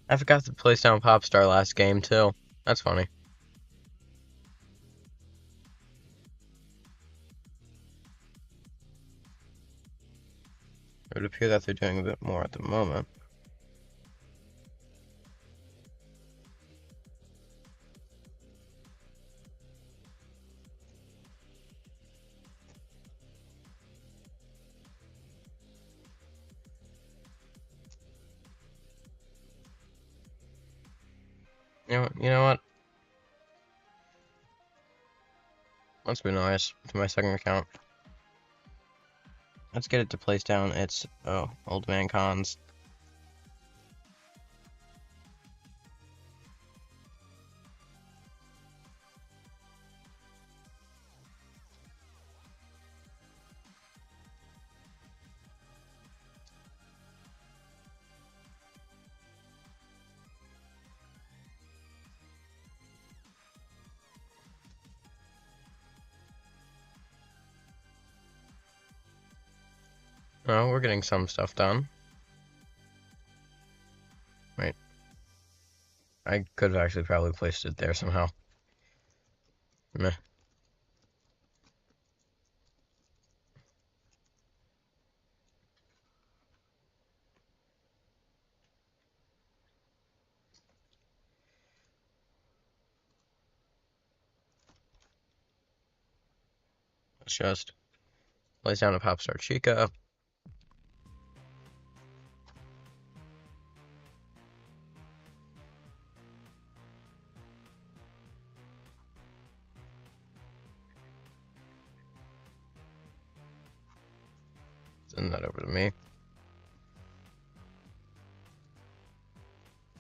I forgot to place down Popstar last game, too. That's funny. It would appear that they're doing a bit more at the moment. You know what? Let's be nice to my second account. Let's get it to place down its Old Man Cons. Oh, we're getting some stuff done. Wait. I could have actually probably placed it there somehow. Meh. Let's just place down a Popstar Chica. Send that over to me.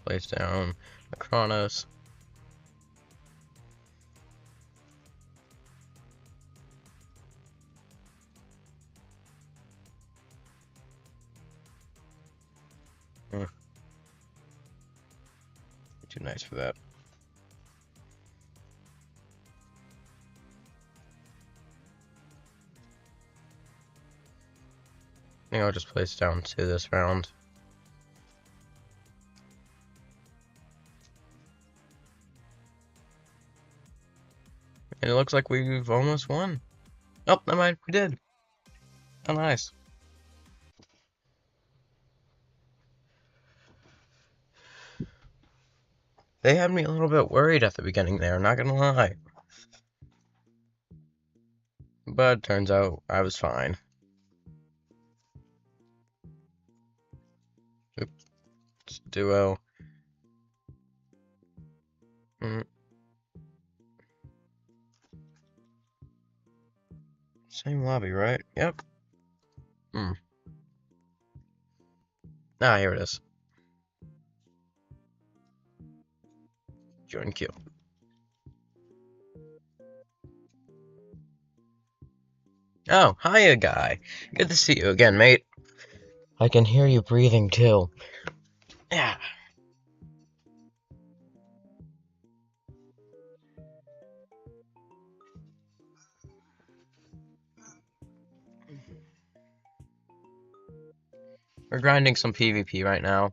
Place down a Chronos. Too nice for that. I think I'll just place down 2 this round. And it looks like we've almost won. Oh, never mind, we did. Oh, nice. They had me a little bit worried at the beginning there, not gonna lie. But turns out I was fine. Oops, duo. Mm. Same lobby, right? Yep. Hmm. Ah, here it is. Join queue. Oh, hiya, guy. Good to see you again, mate. I can hear you breathing, too. Yeah. We're grinding some PvP right now.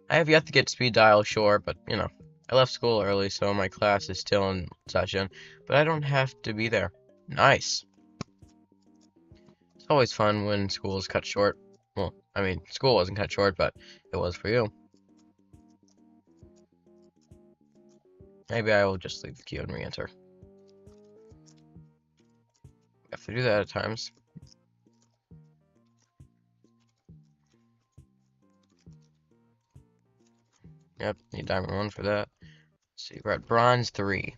I have yet to get speed dial, sure, but, you know, I left school early, so my class is still in session, but I don't have to be there. Nice. It's always fun when school is cut short. Well, I mean, school wasn't cut short, but it was for you. Maybe I will just leave the queue and re-enter. Have to do that at times. Yep, need Diamond 1 for that. Let's see, we're at Bronze 3.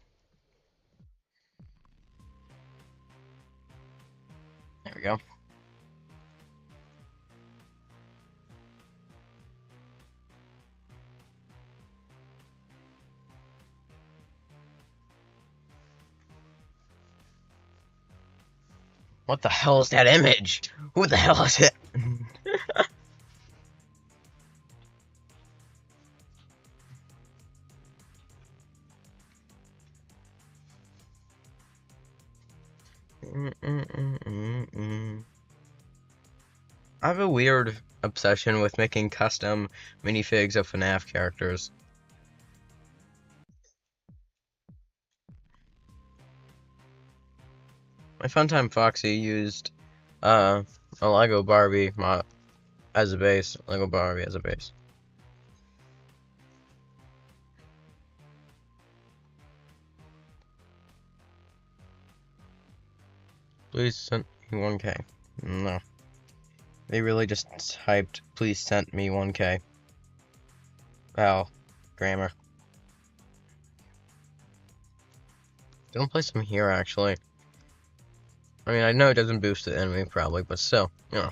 There we go. What the hell is that image? Who the hell is it? I have a weird obsession with making custom minifigs of FNAF characters. My Funtime Foxy used a Lego Barbie as a base. Lego Barbie as a base. Please send me 1K. No. They really just typed, please send me 1K. Wow. Grammar. Gonna place them here, actually. I mean, I know it doesn't boost the enemy, probably, but still, you know.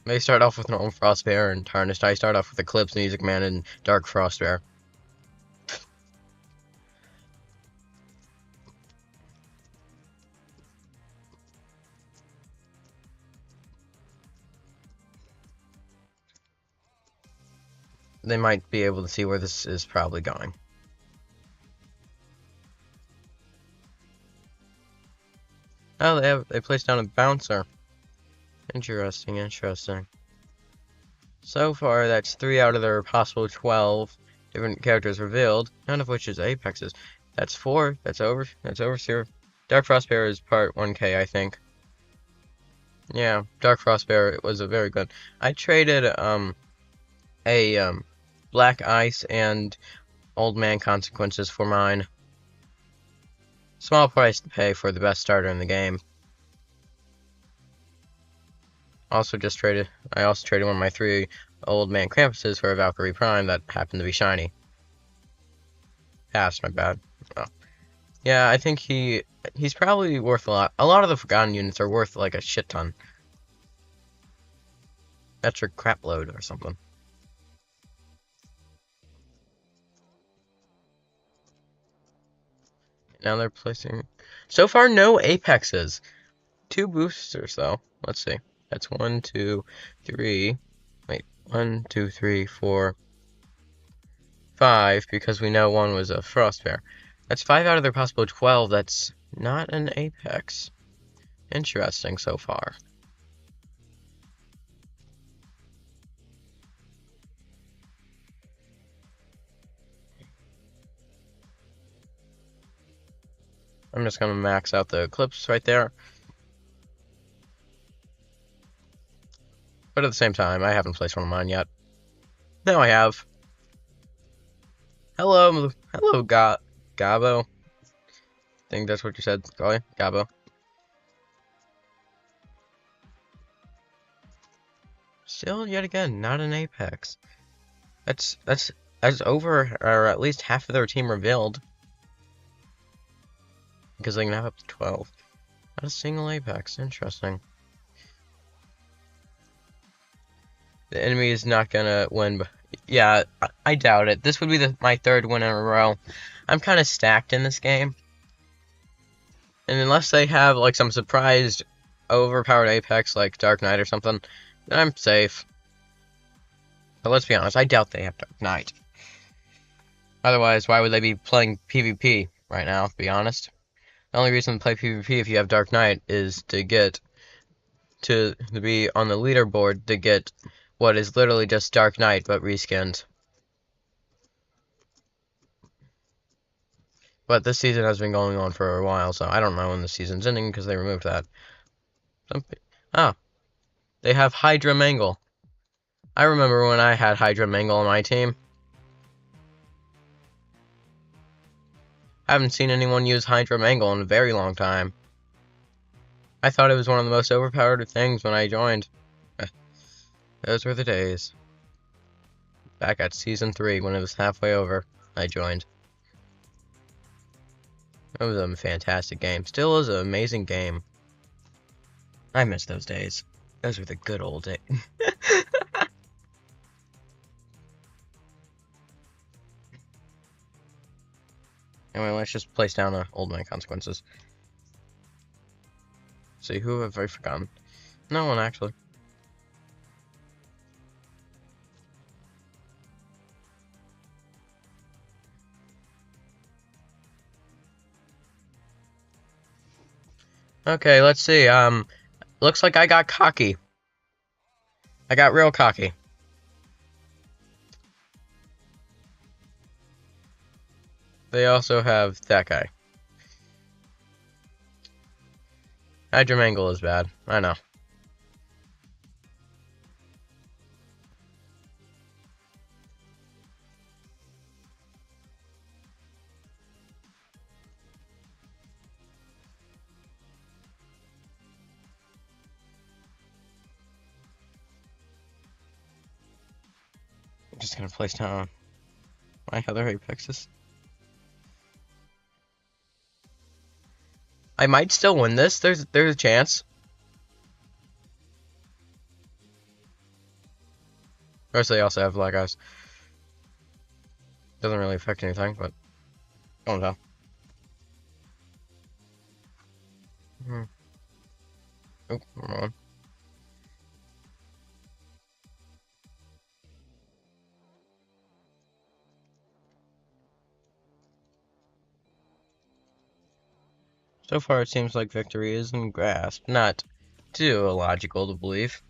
They start off with normal Frostbear and Tarnished. I start off with Eclipse, Music Man, and Dark Frostbear. They might be able to see where this is probably going. Oh, they placed down a bouncer. Interesting, interesting. So far, that's 3 out of their possible 12 different characters revealed, none of which is Apexes. That's 4. That's overseer. Dark Frostbear is part 1K, I think. Yeah, Dark Frostbear was a very good. I traded a Black Ice and Old Man Consequences for mine. Small price to pay for the best starter in the game. I also traded one of my 3 Old Man Krampuses for a Valkyrie Prime that happened to be shiny. Pass, my bad. Oh. Yeah, I think he's probably worth a lot. A lot of the Forgotten units are worth like a shit ton. That's your crap load or something. Now they're placing... So far, no Apexes. 2 boosters, though. Let's see. That's 1, 2, 3... Wait, 1, 2, 3, 4... 5, because we know 1 was a Frostbear. That's 5 out of their possible 12. That's not an Apex. Interesting so far. I'm just gonna max out the Eclipse right there. But at the same time, I haven't placed one of mine yet. Now I have. Hello, Gabo. I think that's what you said, Golly. Gabo. Still, yet again, not an Apex. That's over, or at least half of their team revealed. Because they can have up to 12. Not a single Apex. Interesting. The enemy is not gonna win, but yeah, I doubt it. This would be my third win in a row. I'm kind of stacked in this game. And unless they have, like, some surprised, overpowered Apex, like Dark Knight or something, then I'm safe. But let's be honest, I doubt they have Dark Knight. Otherwise, why would they be playing PvP right now, to be honest? The only reason to play PvP if you have Dark Knight is to get to be on the leaderboard to get what is literally just Dark Knight but reskinned. But this season has been going on for a while, so I don't know when the season's ending because they removed that. They have Hydra Mangle. I remember when I had Hydra Mangle on my team. I haven't seen anyone use Hydra Mangle in a very long time. I thought it was one of the most overpowered things when I joined. Those were the days. Back at Season 3, when it was halfway over, I joined. It was a fantastic game. Still is an amazing game. I miss those days. Those were the good old days. Anyway, let's just place down Old Man Consequences. See, who have I forgotten? No one, actually. Okay, let's see. Looks like I got cocky. I got real cocky. They also have that guy. Hydra Mangle is bad. I know. I'm just gonna place down my other Apexes. I might still win this. There's a chance. Of course, they also have Black Eyes. Doesn't really affect anything, but I don't know. Oh, wrong one. So far, it seems like victory is in grasp. Not too illogical to believe.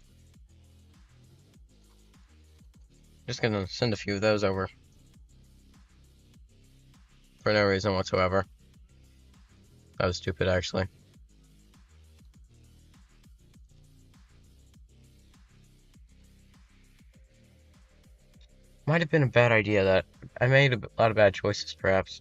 Just gonna send a few of those over. For no reason whatsoever. That was stupid, actually. Might have been a bad idea that I made a lot of bad choices, perhaps.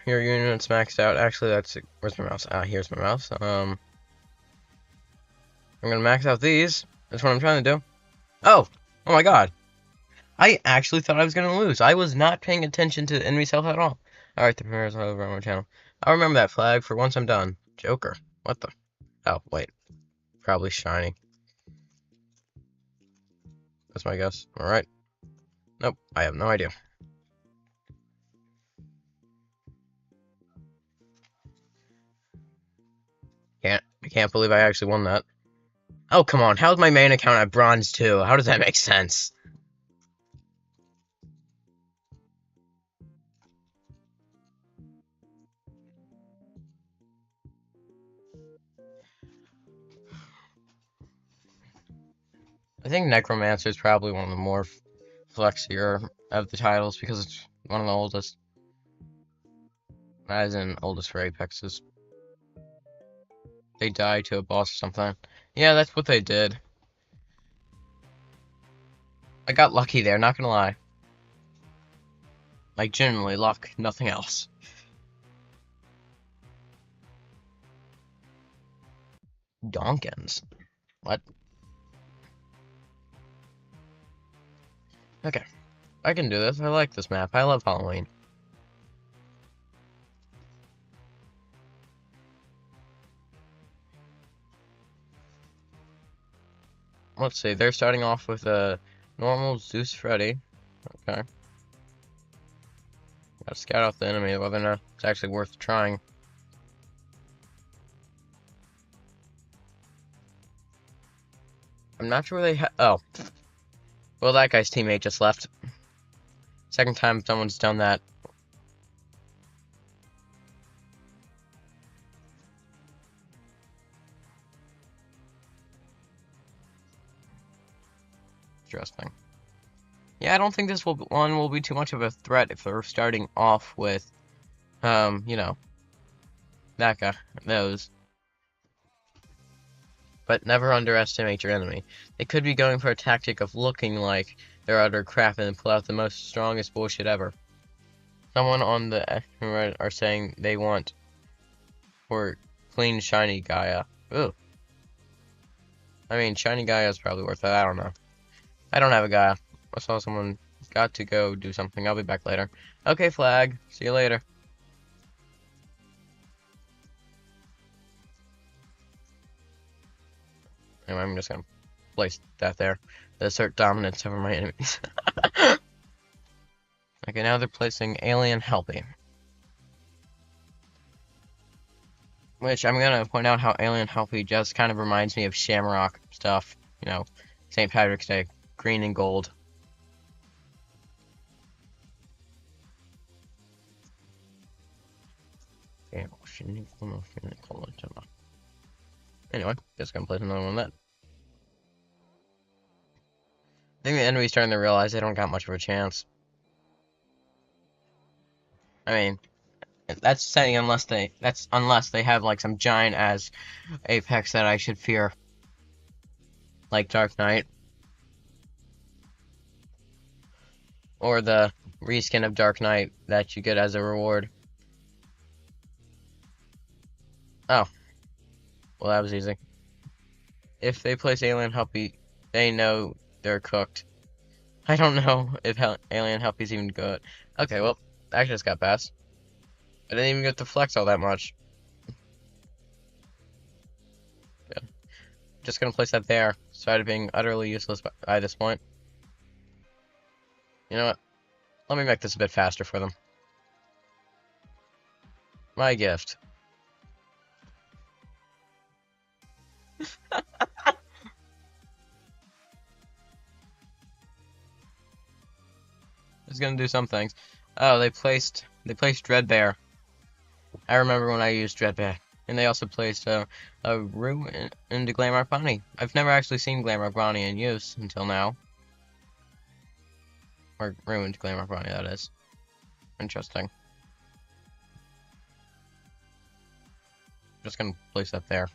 Your unit's maxed out. Actually, where's my mouse? Ah, here's my mouse. I'm gonna max out these. That's what I'm trying to do. Oh my god. I actually thought I was gonna lose. I was not paying attention to the enemy's health at all. Alright, the premieres are over on my channel. I'll remember that flag for once I'm done. Joker. What the? Oh, wait. Probably shiny. That's my guess. Alright. Nope, I have no idea. I can't believe I actually won that. Oh, come on. How's my main account at bronze 2? How does that make sense? I think Necromancer is probably one of the more flexier of the titles because it's one of the oldest, as in oldest for Apexes. They die to a boss or something. Yeah, that's what they did. I got lucky there, not gonna lie. Like, genuinely luck, nothing else. Donkins. What? Okay. I can do this. I like this map. I love Halloween. Let's see. They're starting off with a normal Zeus Freddy. Okay. Gotta scout out the enemy, whether or not it's actually worth trying. I'm not sure where they oh. Well, that guy's teammate just left. Second time someone's done that. Interesting. Yeah, I don't think this one will be too much of a threat if they're starting off with, you know, that guy, those. But never underestimate your enemy. They could be going for a tactic of looking like they're utter crap and pull out the most strongest bullshit ever. Someone on the right are saying they want for clean shiny Gaia. Ooh. I mean, shiny Gaia is probably worth it. I don't know. I don't have a Gaia. I saw someone got to go do something. I'll be back later. Okay, flag. See you later. Anyway, I'm just gonna place that there to assert dominance over my enemies. Okay, now they're placing Alien Helpy. Which I'm gonna point out how Alien Helpy just kind of reminds me of Shamrock stuff. You know, St. Patrick's Day, green and gold. Anyway, just gonna place another one of that. I think the enemy's starting to realize they don't got much of a chance. I mean, that's saying unless they have like some giant ass Apex that I should fear. Like Dark Knight. Or the reskin of Dark Knight that you get as a reward. Oh. Well, that was easy. If they place Alien Helpy, they know they're cooked. I don't know if Alien Helpy's even good. Okay, well, I just got past. I didn't even get to flex all that much. Yeah. Just gonna place that there. Started being utterly useless by this point. You know what? Let me make this a bit faster for them. My gift. It's gonna do some things. Oh, they placed Dreadbear. I remember when I used Dreadbear. And they also placed a Rue into Glamour Bunny. I've never actually seen Glamour Bunny in use until now. Or ruined Glamour Bunny, that is. Interesting. Just gonna place that there.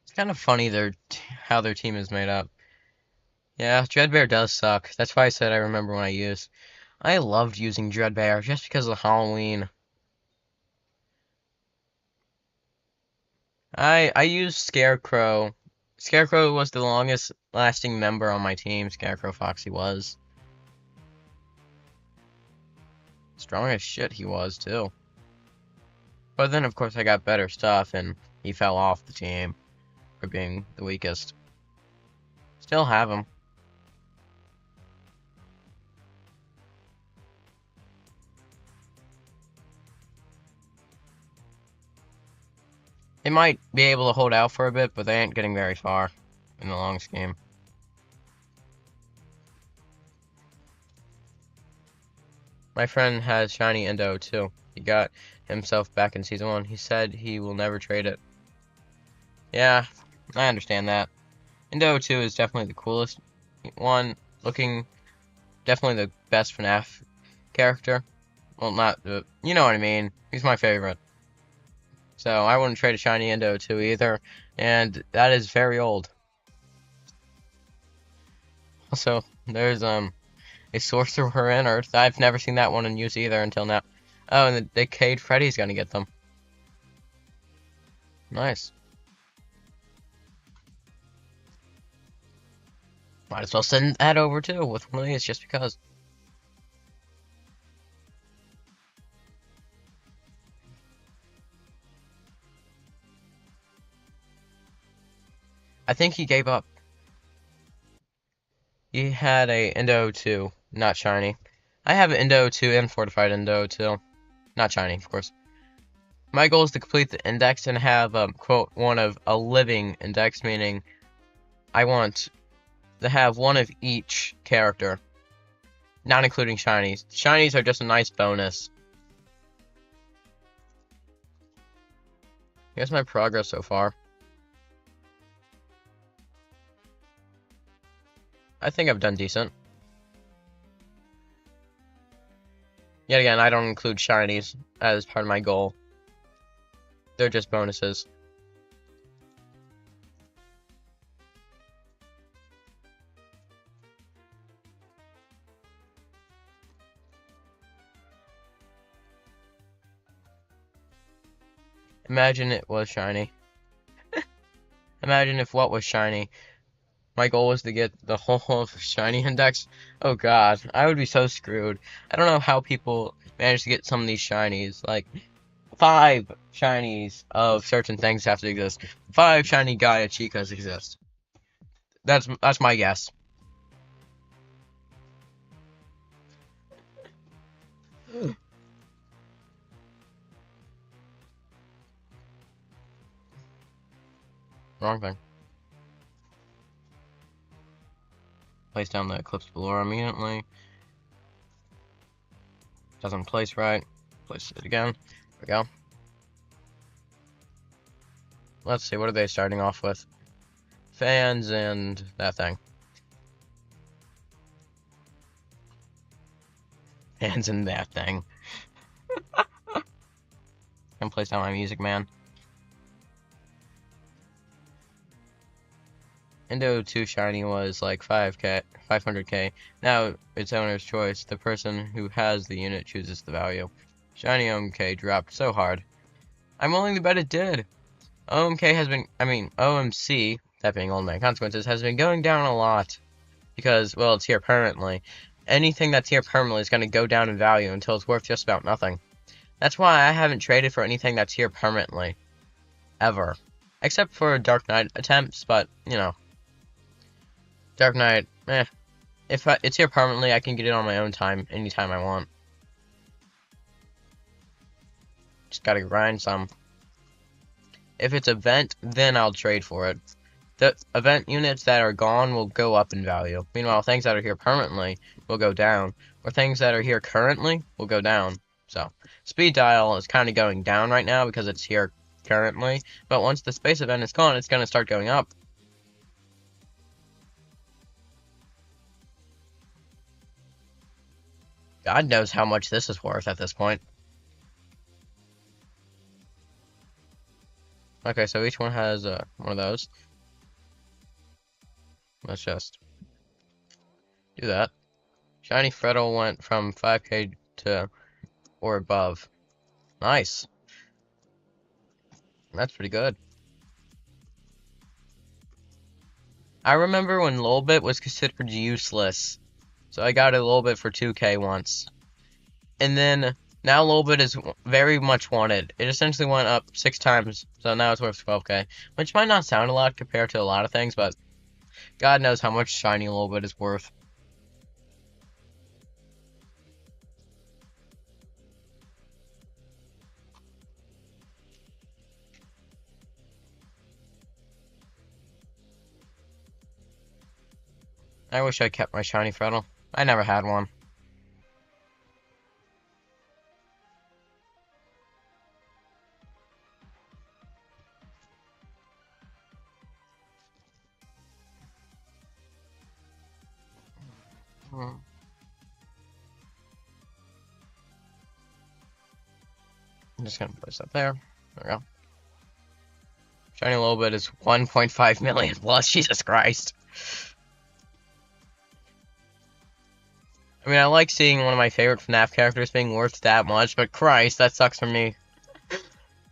It's kind of funny how their team is made up. Yeah, Dreadbear does suck. That's why I said I remember when I used. I loved using Dreadbear just because of Halloween. I used Scarecrow. Scarecrow was the longest lasting member on my team. Scarecrow Foxy was. Strong as shit he was too. But then of course I got better stuff and he fell off the team for being the weakest. Still have him. They might be able to hold out for a bit, but they ain't getting very far in the long scheme. My friend has shiny Endo too. He got himself back in season 1. He said he will never trade it. Yeah, I understand that. Endo 2 is definitely the coolest one looking, definitely the best FNAF character. Well, not the, you know what I mean. He's my favorite. So I wouldn't trade a shiny Endo 2 either, and that is very old. Also, there's a sorcerer in Earth. I've never seen that one in use either until now. Oh, and the Decayed Freddy's gonna get them. Nice. Might as well send that over too with one of these just because. I think he gave up. He had a Endo 2, not shiny. I have an Endo 2 and Fortified Endo 2. Not shiny, of course. My goal is to complete the index and have, quote, one of a living index, meaning I want to have one of each character, not including shinies. Shinies are just a nice bonus. Here's my progress so far. I think I've done decent. Yet again, I don't include shinies as part of my goal. They're just bonuses. Imagine it was shiny. Imagine if what was shiny. My goal was to get the whole of shiny index. Oh god, I would be so screwed. I don't know how people manage to get some of these shinies. Like, 5 shinies of certain things have to exist. 5 shiny Gaia Chicas exist. That's my guess. Wrong thing. Place down the Eclipse Ballora immediately. Doesn't place right. Place it again. There we go. Let's see, what are they starting off with? Fans and that thing. Fans and that thing. And place down my music, man. Endo 2 shiny was like 500k. Now it's owner's choice. The person who has the unit chooses the value. Shiny OMK dropped so hard. I'm willing to bet it did. OMC, that being Old Man Consequences, has been going down a lot. Because, well, it's here permanently. Anything that's here permanently is going to go down in value until it's worth just about nothing. That's why I haven't traded for anything that's here permanently. Ever. Except for Dark Knight attempts, but, you know. Dark Knight, If it's here permanently, I can get it on my own time, anytime I want. Just gotta grind some. If it's event, then I'll trade for it. The event units that are gone will go up in value. Meanwhile, things that are here permanently will go down. Or things that are here currently will go down. So, speed dial is kind of going down right now because it's here currently. But once the space event is gone, it's going to start going up. God knows how much this is worth at this point. Okay, so each one has one of those. Let's just do that. Shiny Freddle went from 5k to or above. Nice. That's pretty good. I remember when Lolbit was considered useless. So I got a Lolbit for 2k once. And then now Lolbit is very much wanted. It essentially went up 6 times. So now it's worth 12k. Which might not sound a lot compared to a lot of things, but God knows how much shiny Lolbit is worth. I wish I kept my shiny Freddle. I never had one. I'm just gonna place that there. There we go. Shiny little bit is 1.5 million plus. Jesus Christ. I mean, I like seeing one of my favorite FNAF characters being worth that much, but Christ, that sucks for me,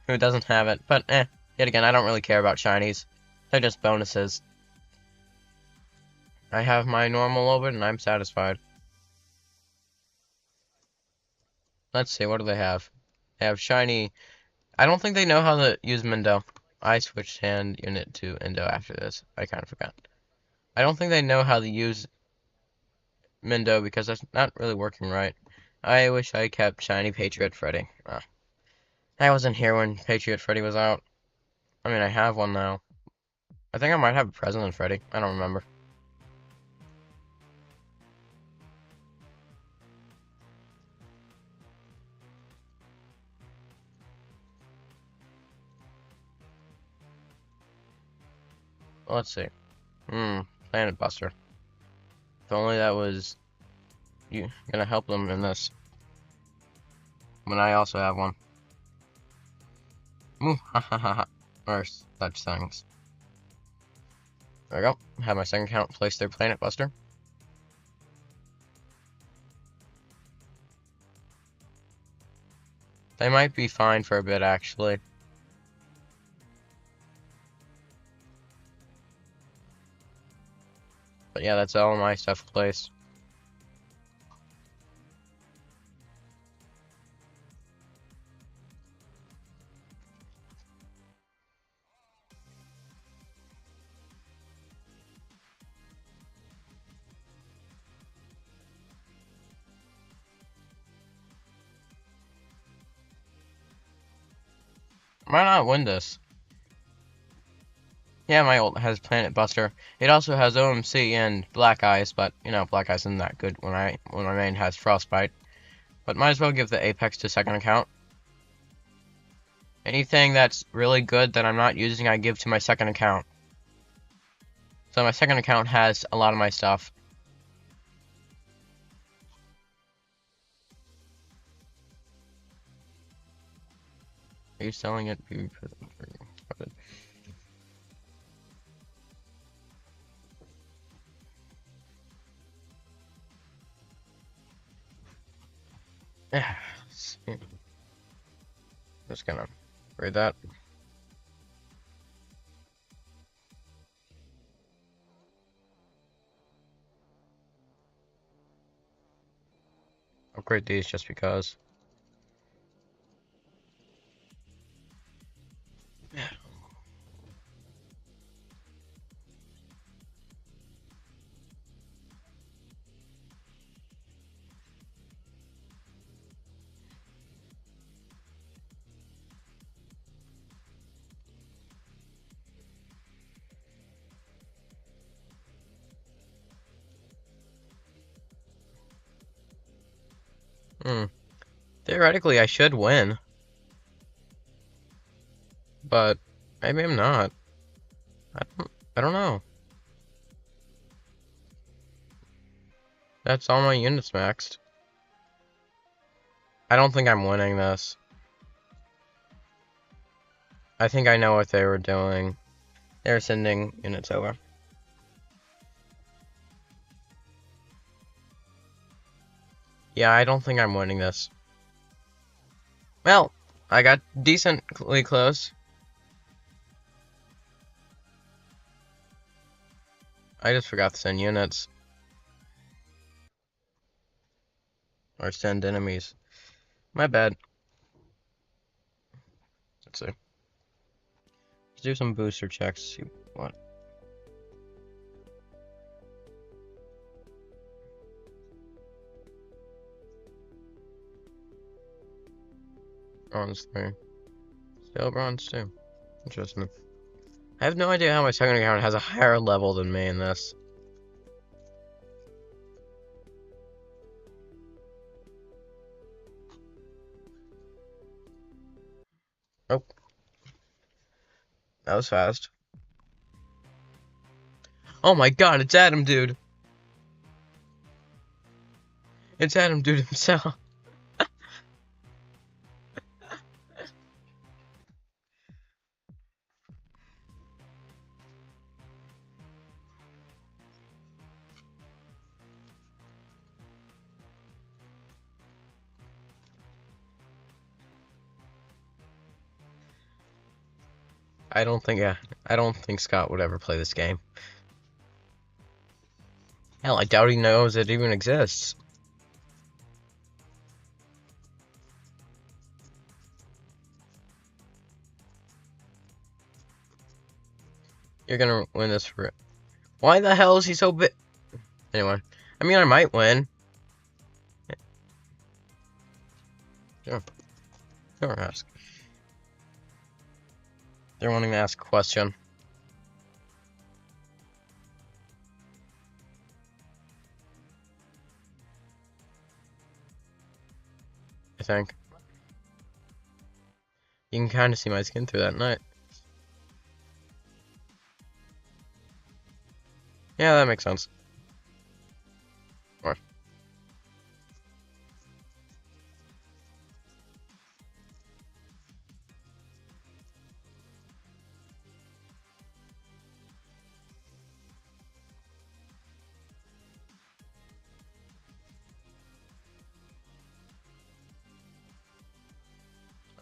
who doesn't have it. But, yet again, I don't really care about shinies. They're just bonuses. I have my normal Lobit, and I'm satisfied. Let's see, what do they have? They have shiny... I don't think they know how to use Mindo. I switched hand unit to Indo after this. I kind of forgot. I don't think they know how to use Mindo because that's not really working right. I wish I kept shiny Patriot Freddy. I wasn't here when Patriot Freddy was out. I mean, I have one now. I think I might have a President Freddy. I don't remember. Well, let's see. Planet Buster. If only that was gonna help them in this. When I also have one. Ooh, ha ha ha ha. Or such things. There we go. Have my second account place their Planet Buster. They might be fine for a bit, actually. But yeah, that's all my stuff placed. Might not win this. Yeah, my ult has Planet Buster. It also has OMC and Black Eyes, but you know, Black Eyes isn't that good when my main has Frostbite. But might as well give the Apex to second account. Anything that's really good that I'm not using, I give to my second account. So my second account has a lot of my stuff. Are you selling it? Yeah. Just gonna read that. Upgrade these just because. Theoretically, I should win. But maybe I'm not. I don't know. That's all my units maxed. I don't think I'm winning this. I think I know what they were doing. They were sending units over. Yeah, I don't think I'm winning this. Well, I got decently close. I just forgot to send units. Or send enemies. My bad. Let's see. Let's do some booster checks. See what. Bronze 3. Still bronze 2. Interesting. I have no idea how my second account has a higher level than me in this. Oh. That was fast. Oh my god, it's Adam Dude. It's Adam Dude himself. I don't think Scott would ever play this game. Hell, I doubt he knows it even exists. You're gonna win this for. Why the hell is he so big? Anyway, I mean, I might win. Sure, sure, ask. They're wanting to ask a question. I think. You can kind of see my skin through that night. Yeah, that makes sense. Or,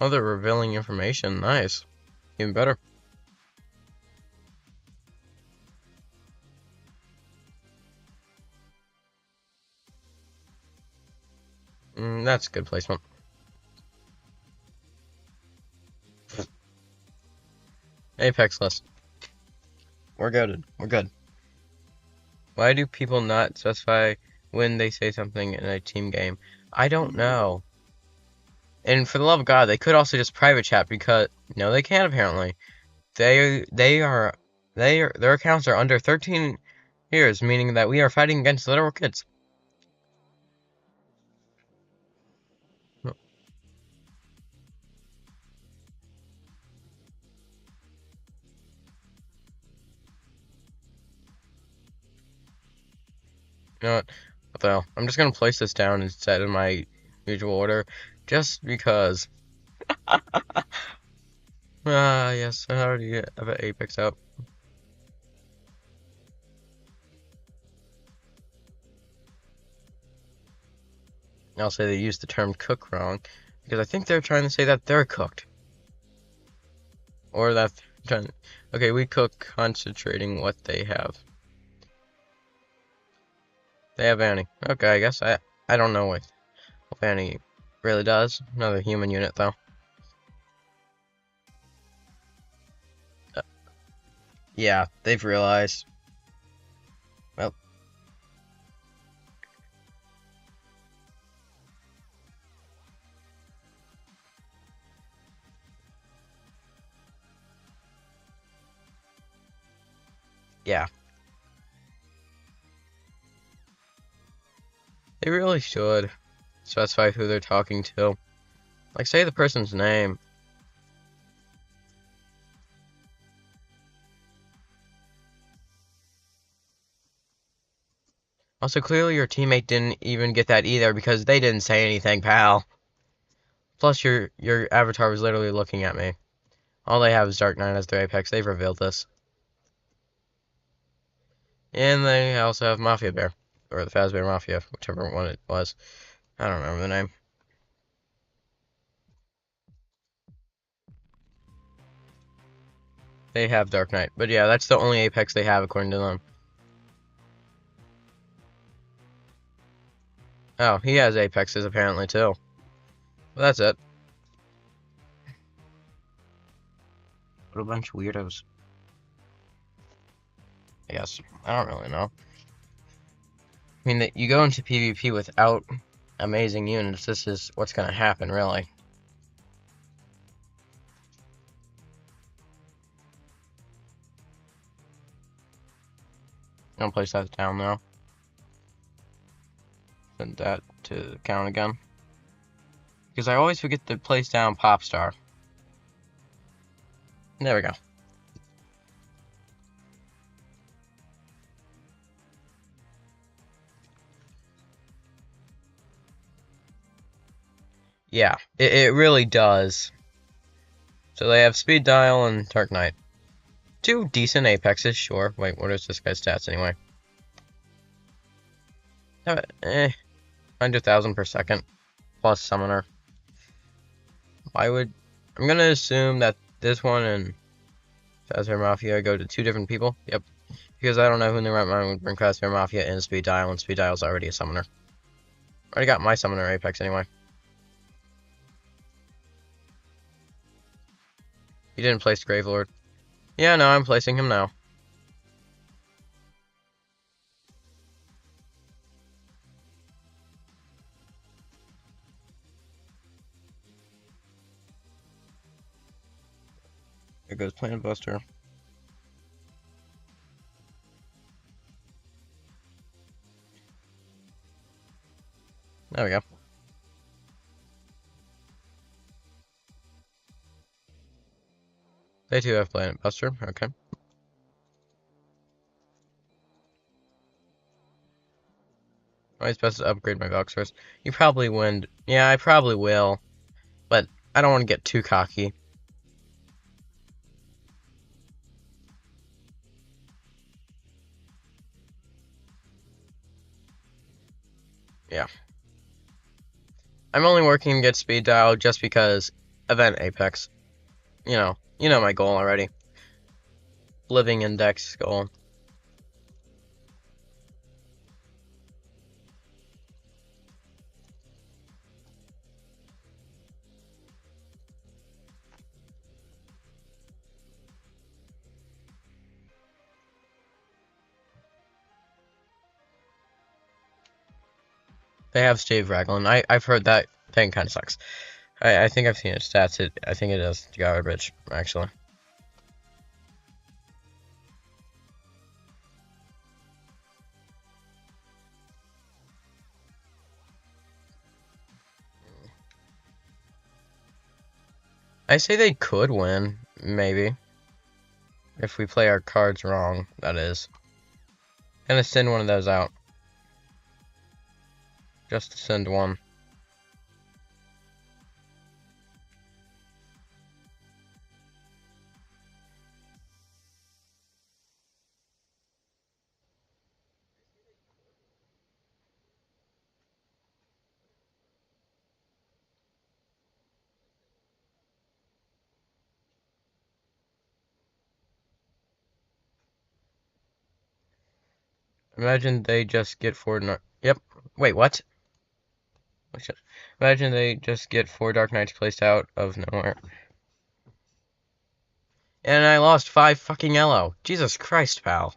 oh, they're revealing information. Nice. Even better. That's good placement. Apex list. We're good. We're good. Why do people not specify when they say something in a team game? I don't know. And for the love of God, they could also just private chat because no, they can't apparently. Their accounts are under 13 years, meaning that we are fighting against literal kids. You know what the hell? I'm just gonna place this down instead of my usual order, just because. Ah, yes, I already have an Apex out. I'll say they used the term cook wrong, because I think they're trying to say that they're cooked. Or that okay, we cook concentrating what they have. They have Annie. Okay, I guess I don't know what Annie really does. Another human unit though. Uh, yeah, they've realized. Well, yeah. They really should specify who they're talking to. Like, say the person's name. Also, clearly your teammate didn't even get that either because they didn't say anything, pal. Plus, your avatar was literally looking at me. All they have is Dark Knight as their Apex. They've revealed this. And they also have Mafia Bear. Or the Fazbear Mafia, whichever one it was. I don't remember the name. They have Dark Knight. But yeah, that's the only Apex they have according to them. Oh, he has Apexes apparently too. Well, that's it. What a bunch of weirdos. I guess. I don't really know. I mean, you go into PvP without amazing units. This is what's going to happen, really. I'm going to place that down now. Send that to the count again. Because I always forget to place down Popstar. There we go. Yeah, it really does. So they have Speed Dial and Dark Knight. Two decent Apexes, sure. Wait, what is this guy's stats anyway? 100,000 per second. Plus Summoner. I'm gonna assume that this one and Crosshair Mafia go to 2 different people? Yep. Because I don't know who in the right mind would bring Crosshair Mafia in Speed Dial, and Speed Dial's already a summoner. Already got my summoner Apex anyway. You didn't place Gravelord. Yeah, no, I'm placing him now. There goes Planet Buster. There we go. They too have Planet Buster. Okay. Always best to upgrade my Valks first. You probably win. Yeah, I probably will. But I don't want to get too cocky. Yeah. I'm only working to get Speed Dial just because Event Apex. You know my goal already. Living Index goal. They have Steve Raglan. I've heard that thing kind of sucks. I think I've seen its stats. I think it is garbage, actually. I say they could win, maybe. If we play our cards wrong, that is. Gonna send one of those out. Just to send one. Imagine they just get 4... Yep. Wait, what? Imagine they just get 4 Dark Knights placed out of nowhere. And I lost 5 fucking yellow. Jesus Christ, pal.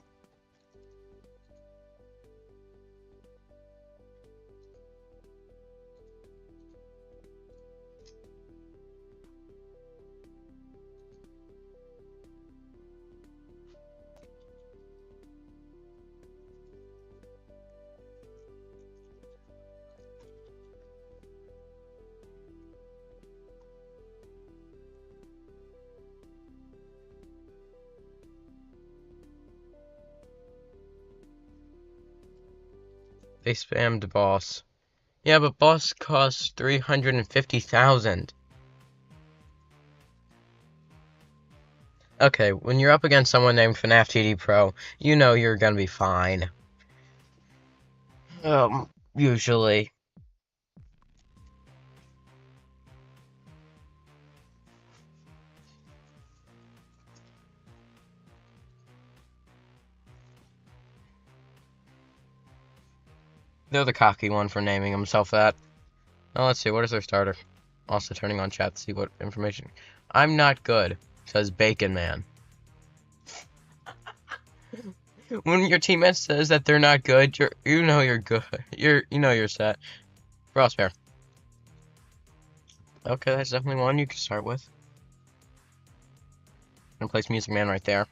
They spammed boss. Yeah, but boss costs 350,000. Okay, when you're up against someone named FNTD Pro, you know you're gonna be fine. Usually. They're the cocky one for naming himself that. Now let's see, what is their starter? Also turning on chat to see what information. I'm not good, says Bacon Man. When your teammate says that they're not good, you know you're good. You know you're set. Crosshair. Okay, that's definitely one you can start with. I'm gonna place Music Man right there.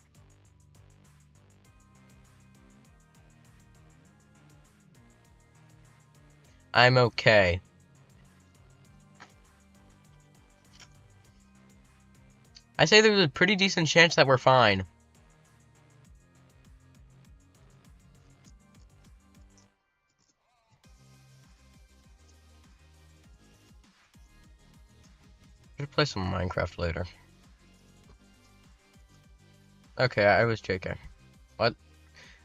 I'm okay. I say there's a pretty decent chance that we're fine. Should play some Minecraft later. Okay, I was JK. What?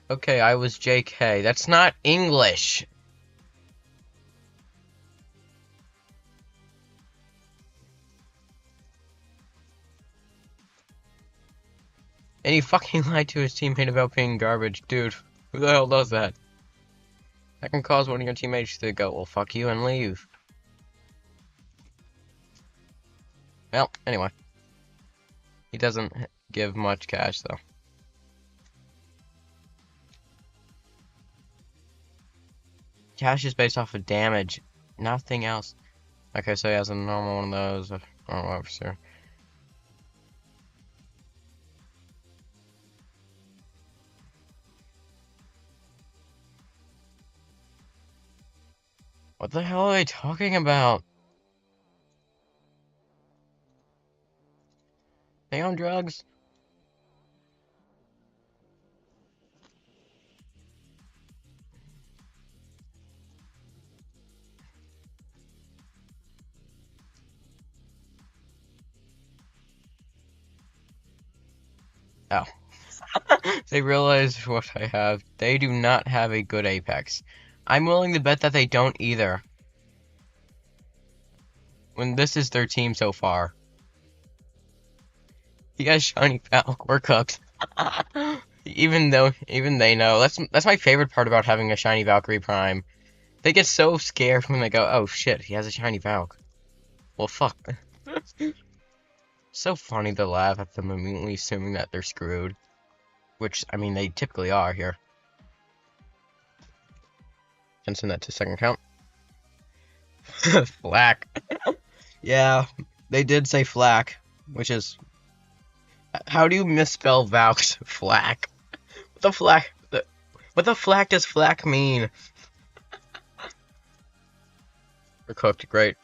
Okay, I was JK. That's not English. And he fucking lied to his teammate about being garbage. Dude, who the hell does that? That can cause one of your teammates to go, well, fuck you, and leave. Well, anyway. He doesn't give much cash, though. Cash is based off of damage, nothing else. Okay, so he has a normal one of those, a normal officer. What the hell are they talking about? They on drugs? Oh. They realize what I have. They do not have a good Apex. I'm willing to bet that they don't either. When this is their team so far. He has Shiny Falcon. We're cooked. Even they know. That's my favorite part about having a Shiny Valkyrie Prime. They get so scared when they go, oh shit, he has a Shiny Valk. Well, fuck. So funny to laugh at them immediately assuming that they're screwed. Which, I mean, they typically are here. Can send that to second count. Flak. Yeah, they did say flak, which is... How do you misspell Valk's flak? What the flak? What the flak does flak mean? We're cooked, great.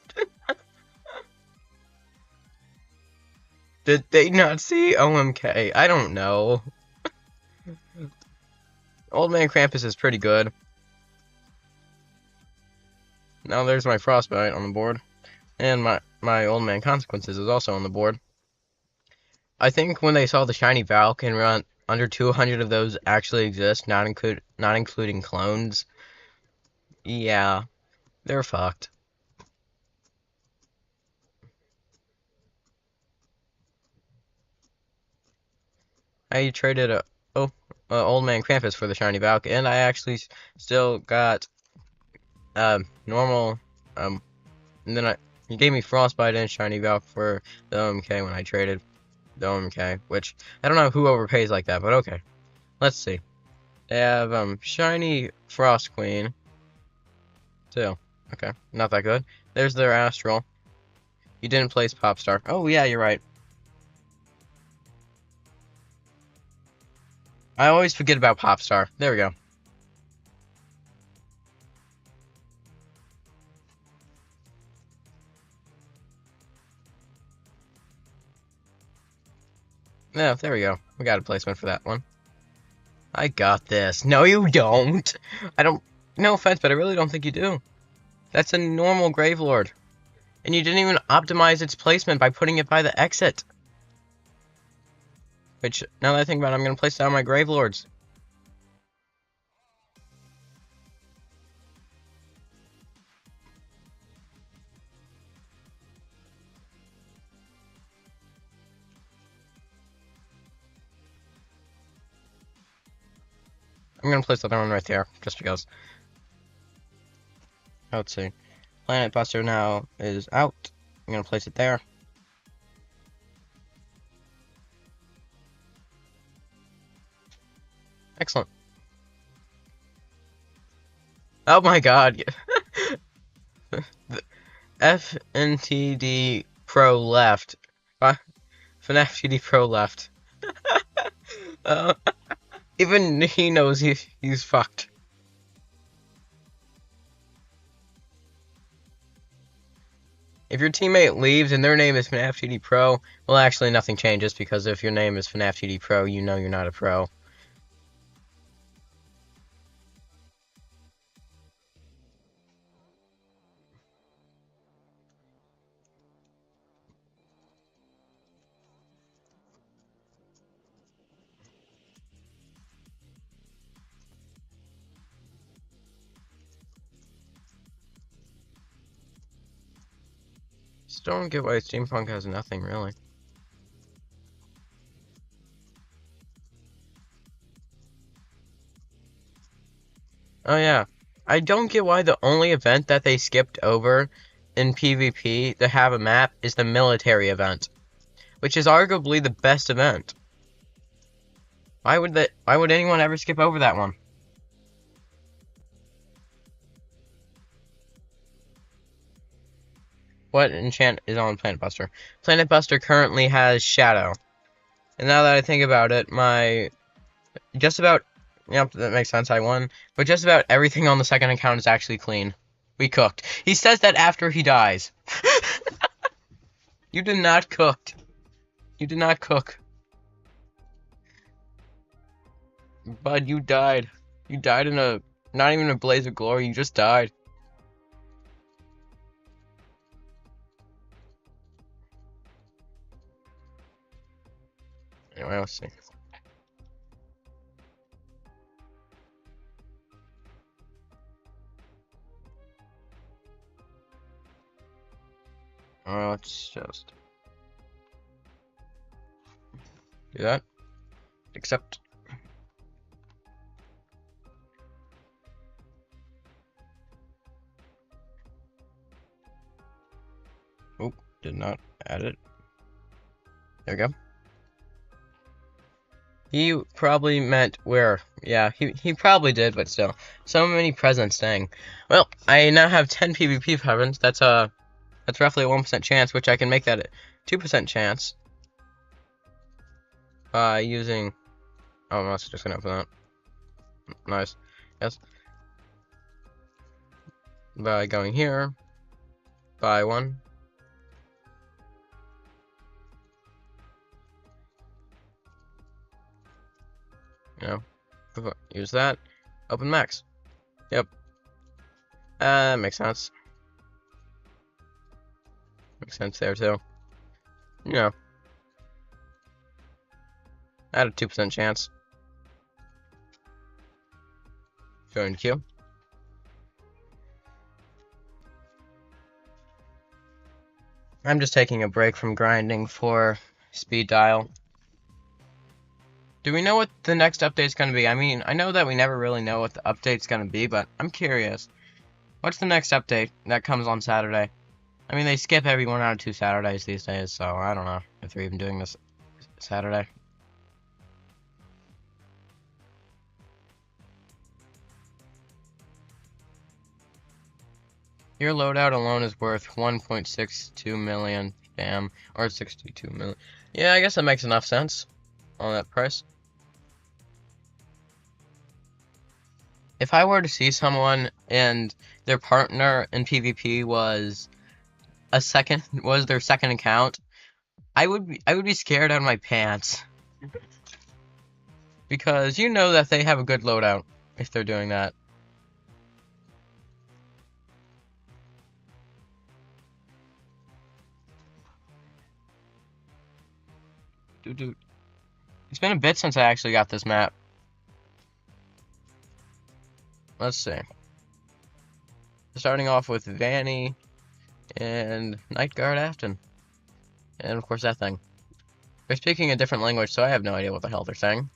Did they not see OMK? I don't know. Old Man Krampus is pretty good. Now there's my Frostbite on the board. And my Old Man Consequences is also on the board. I think when they saw the Shiny Valk and run under 200 of those actually exist, not including clones, yeah, they're fucked. I traded a Old Man Krampus for the Shiny Valk, and I actually still got normal and then he gave me Frostbite and Shiny Valk for the OMK when I traded the OMK, which I don't know who overpays like that, but okay. Let's see. They have Shiny Frost Queen too. Okay, not that good. There's their Astral. You didn't place Popstar. Oh yeah, you're right. I always forget about Popstar. There we go. Yeah, there we go. We got a placement for that one. I got this. No, you don't. I don't. No offense, but I really don't think you do. That's a normal Gravelord. And you didn't even optimize its placement by putting it by the exit. Which, now that I think about it, I'm going to place down my Gravelords. I'm going to place the other one right there, just because. Let's see. Planet Buster now is out. I'm going to place it there. Excellent. Oh my god. The FNTD Pro left. FNTD Pro left. uh, Even he knows he's fucked. If your teammate leaves and their name is FNAF Pro, well, actually nothing changes, because if your name is FNAF Pro, you know you're not a pro. Just don't get why Steampunk has nothing, really. Oh yeah. I don't get why the only event that they skipped over in PvP to have a map is the military event, which is arguably the best event. Why would anyone ever skip over that one? What enchant is on Planet Buster? Planet Buster currently has Shadow. And now that I think about it, just about, yep, that makes sense, I won. But just about everything on the second account is actually clean. We cooked. He says that after he dies. You did not cook. You did not cook. Bud, you died. You died in not even a blaze of glory, you just died. Anyway, let's see. Let's just do that. Accept. Oh, did not add it. There we go. He probably meant where. Yeah, he probably did, but still. So many presents, dang. Well, I now have 10 PvP presents. That's roughly a 1% chance, which I can make that a 2% chance by using. Oh, that's just gonna open that. Nice. Yes. By going here. Buy one. You know, use that. Open max. Yep. Makes sense. Makes sense there too. You know, I had a 2% chance. Join queue. I'm just taking a break from grinding for speed dial. Do we know what the next update's gonna be? I mean, I know that we never really know what the update's gonna be, but I'm curious. What's the next update that comes on Saturday? I mean, they skip every 1 out of 2 Saturdays these days, so I don't know if they're even doing this Saturday. Your loadout alone is worth 1.62 million, damn, or 62 million. Yeah, I guess that makes enough sense on that price. If I were to see someone and their partner in PvP was their second account, I would be scared out of my pants. Because you know that they have a good loadout if they're doing that. Dude. It's been a bit since I actually got this map. Let's see. Starting off with Vanny and Night Guard Afton. And of course that thing. They're speaking a different language, so I have no idea what the hell they're saying.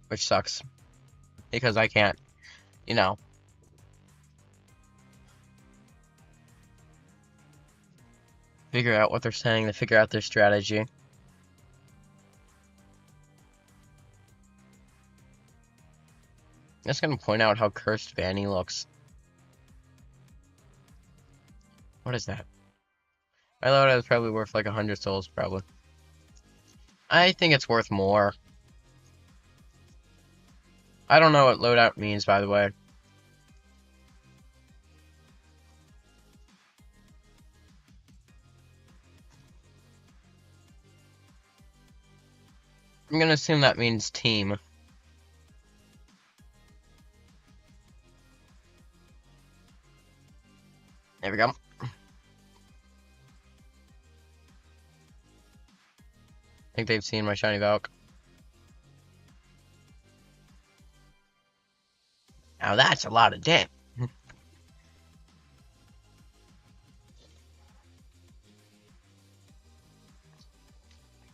Which sucks. Because I can't, you know. Figure out what they're saying to figure out their strategy. I'm just gonna point out how cursed Vanny looks. What is that? My loadout is probably worth like 100 souls, probably. I think it's worth more. I don't know what loadout means, by the way. I'm gonna assume that means team. There we go. I think they've seen my shiny Valk. Now that's a lot of damage.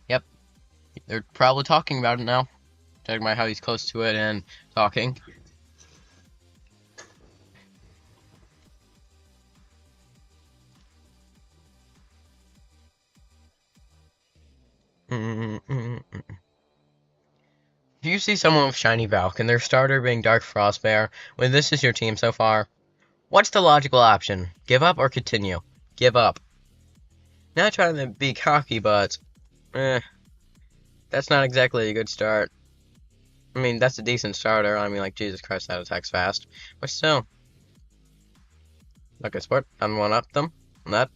Yep. They're probably talking about it now. Talking about how he's close to it and talking. If you see someone with Shiny Valk and their starter being Dark Frostbear, when this is your team so far, what's the logical option? Give up or continue? Give up. Not trying to be cocky, but that's not exactly a good start. I mean, that's a decent starter. I mean, like, Jesus Christ, that attacks fast. But still, okay, sport. I'm one up them. That.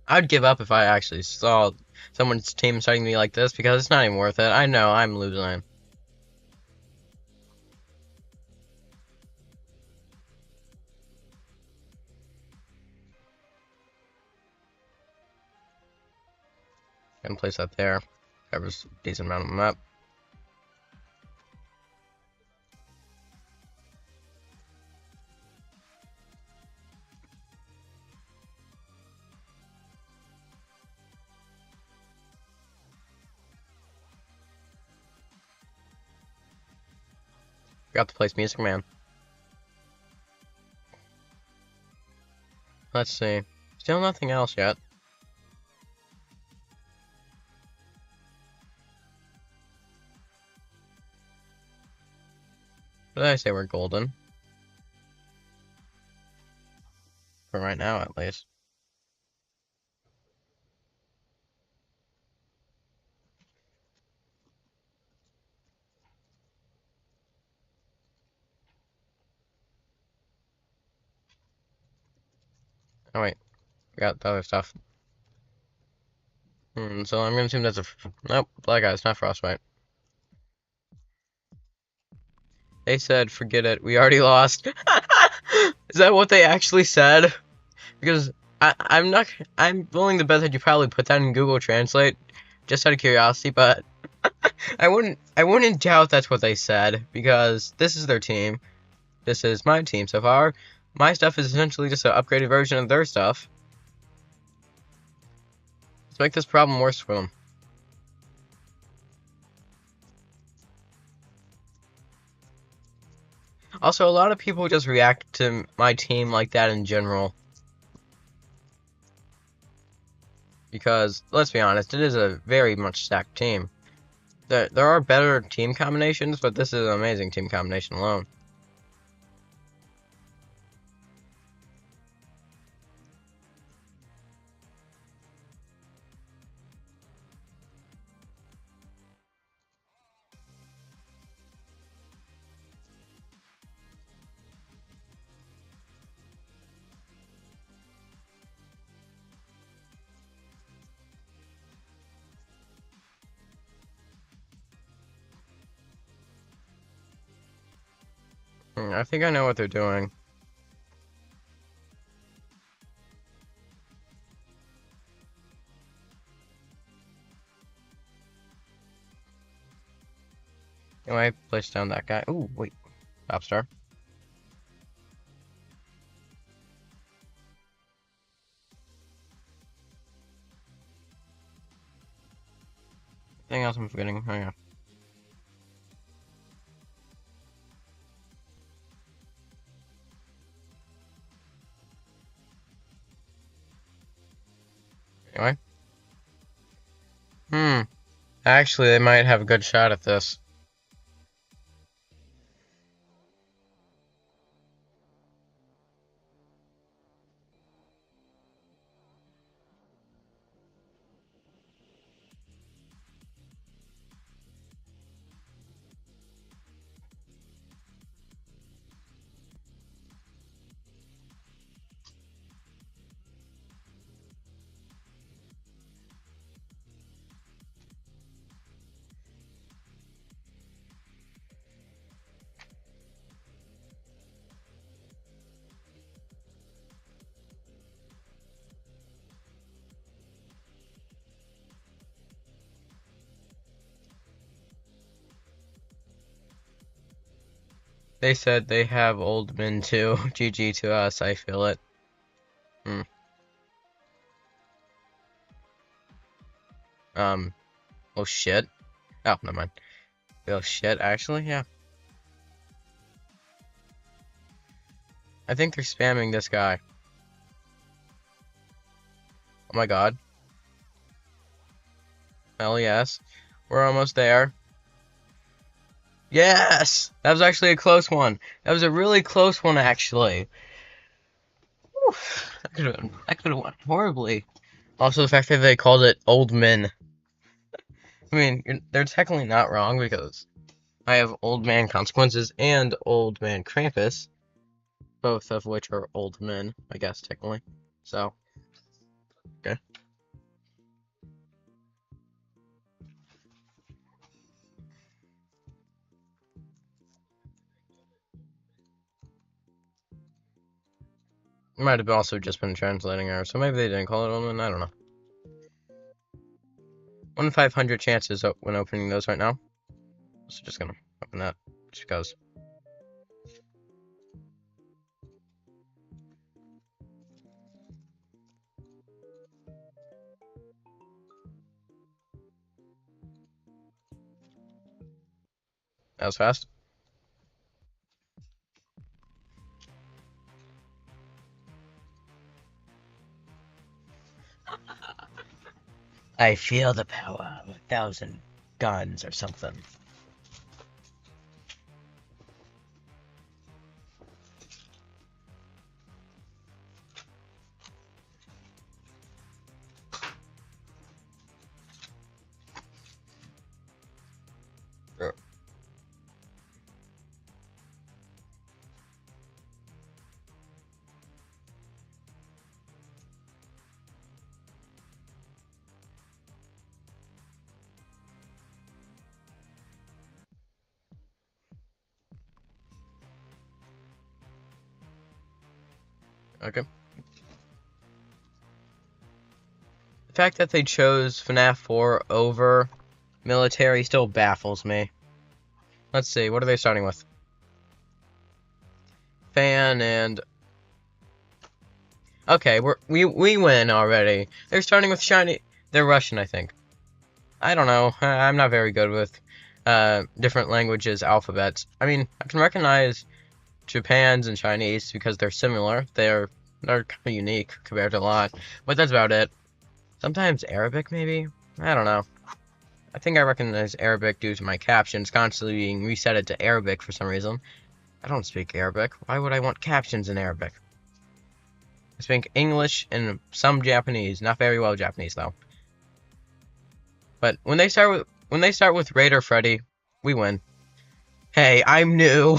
I'd give up if I actually saw someone's team starting me like this because it's not even worth it. I know I'm losing. Gonna place that there. Covers a decent amount of the map. Forgot to place Music Man. Let's see. Still nothing else yet. But I say we're golden. For right now, at least. Oh wait, forgot the other stuff. So I'm gonna assume that's a... Nope, Black Eye, it's not Frostbite. They said, forget it, we already lost. Is that what they actually said? Because I'm willing to bet that you probably put that in Google Translate, just out of curiosity, but I wouldn't doubt that's what they said, because this is their team. This is my team so far. My stuff is essentially just an upgraded version of their stuff. Let's make this problem worse for them. Also, a lot of people just react to my team like that in general. Because, let's be honest, it is a very much stacked team. There are better team combinations, but this is an amazing team combination alone. I think I know what they're doing. Anyway, place down that guy. Ooh, wait. Top star. Anything else I'm forgetting? Oh, yeah. Anyway. Actually, they might have a good shot at this. They said they have old men too. GG to us, I feel it. Hmm. Oh shit. Oh, never mind. Oh shit, actually, yeah. I think they're spamming this guy. Oh my god. Hell yes. We're almost there. Yes! That was actually a close one. That was a really close one, actually. Whew. That could have went horribly. Also, the fact that they called it Old Men. I mean, they're technically not wrong because I have Old Man Consequences and Old Man Krampus, both of which are old men, I guess, technically. So, okay. It might have also just been a translating error, so maybe they didn't call it Old Men, I don't know. 1 in 500 chances when opening those right now. So just gonna open that, just because. That was fast. I feel the power of 1,000 guns or something. Okay. The fact that they chose FNAF 4 over military still baffles me. Let's see, what are they starting with? Fan and... Okay, we win already. They're starting with shiny... They're Russian, I think. I don't know. I'm not very good with different languages, alphabets. I mean, I can recognize Japan's and Chinese because they're similar. They're kind of unique compared to a lot. But that's about it. Sometimes Arabic, maybe? I don't know. I think I recognize Arabic due to my captions constantly being resetted to Arabic for some reason. I don't speak Arabic. Why would I want captions in Arabic? I speak English and some Japanese. Not very well Japanese, though. But when they start with Raider Freddy, we win. Hey, I'm new.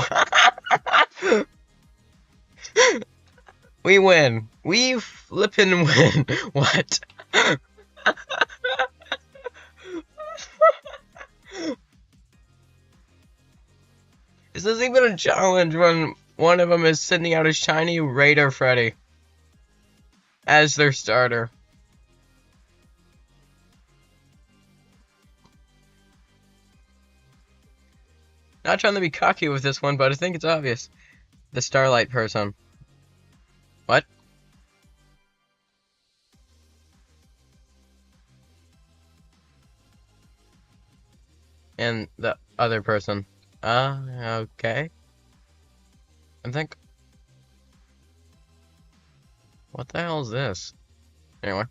We win. We flippin' win. What? Is this even a challenge when one of them is sending out a shiny Raider Freddy as their starter? Not trying to be cocky with this one, but I think it's obvious. The Starlight person. What? And the other person. Okay. I think... What the hell is this? Anyway.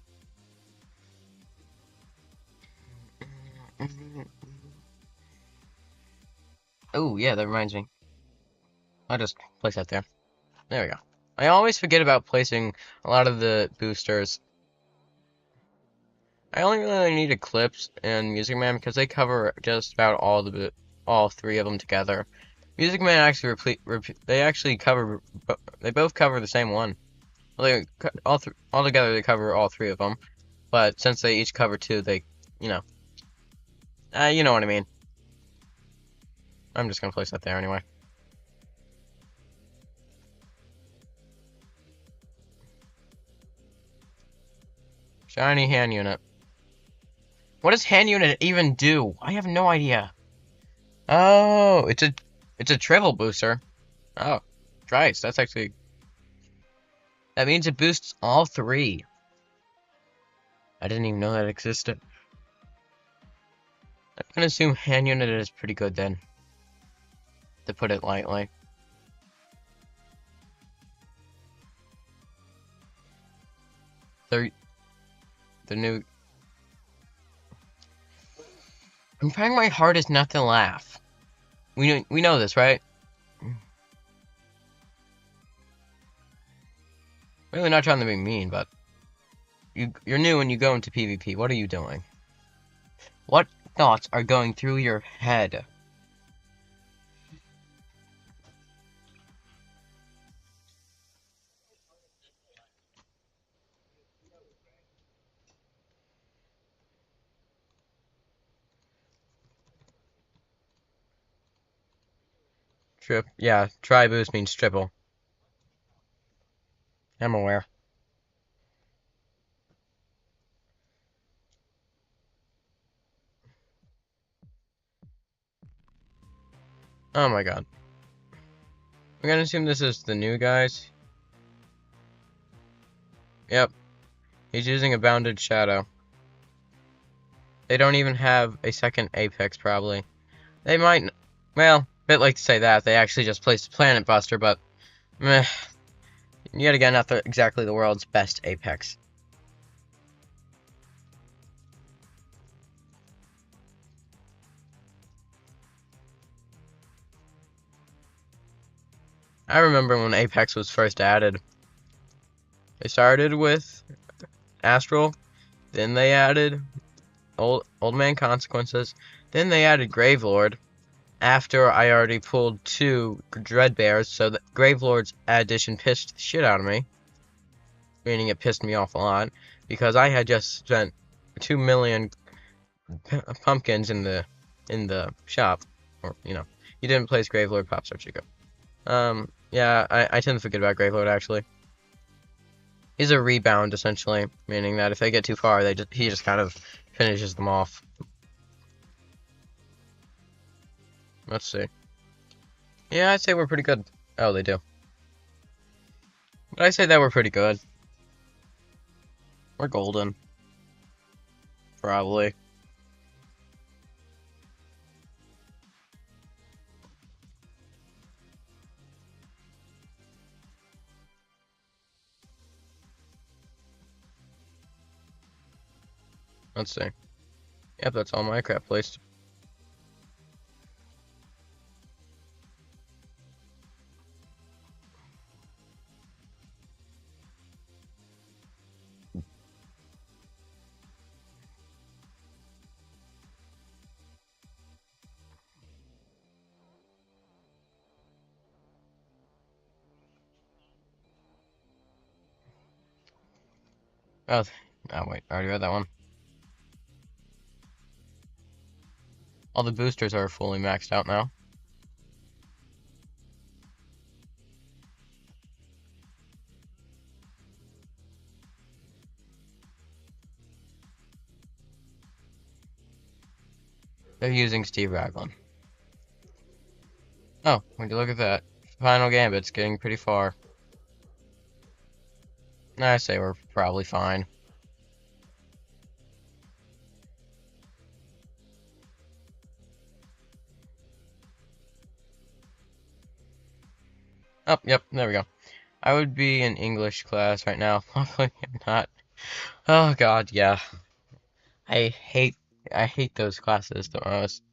Oh, yeah, that reminds me. I'll just place that there. There we go. I always forget about placing a lot of the boosters. I only really need Eclipse and Music Man because they cover just about all three of them together. Music Man actually they actually cover, they both cover the same one. Well, all together they cover all three of them, but since they each cover two, they, you know, you know what I mean. I'm just gonna place that there anyway. Shiny hand unit. What does hand unit even do? I have no idea. Oh, it's a travel booster. Oh, Trice. That's actually, that means it boosts all three. I didn't even know that existed. I'm gonna assume hand unit is pretty good then, to put it lightly. The new. I'm trying my hardest not to laugh. We know this, right? Really not trying to be mean, but you're new and you go into PvP. What are you doing? What thoughts are going through your head? Yeah, try boost means triple. I'm aware. Oh my god. We're gonna assume this is the new guys. Yep, he's using a bounded shadow. They don't even have a second apex, probably. They might, well, bit like to say that. They actually just placed a Planet Buster, but, meh. Yet again, not exactly the world's best apex. I remember when Apex was first added. They started with Astral, then they added Old Man Consequences, then they added Gravelord, after I already pulled 2 Dreadbears, so the Gravelord's addition pissed the shit out of me. Meaning it pissed me off a lot, because I had just spent 2 million pumpkins in the shop. Or, you didn't place Gravelord, Popstar Chico. Yeah, I tend to forget about Gravelord, actually. He's a rebound, essentially, meaning that if they get too far, he just kind of finishes them off. Let's see. Yeah, I'd say we're pretty good. Oh, they do. But I say that we're pretty good. We're golden. Probably. Let's see. Yep, that's all my crap placed. Oh, wait, I already read that one. All the boosters are fully maxed out now. They're using Steve Raglan. Oh, would you look at that. Final Gambit's getting pretty far. I say we're probably fine. Oh, yep, there we go. I would be in English class right now. Luckily, I'm not. Oh god, yeah. I hate those classes the most.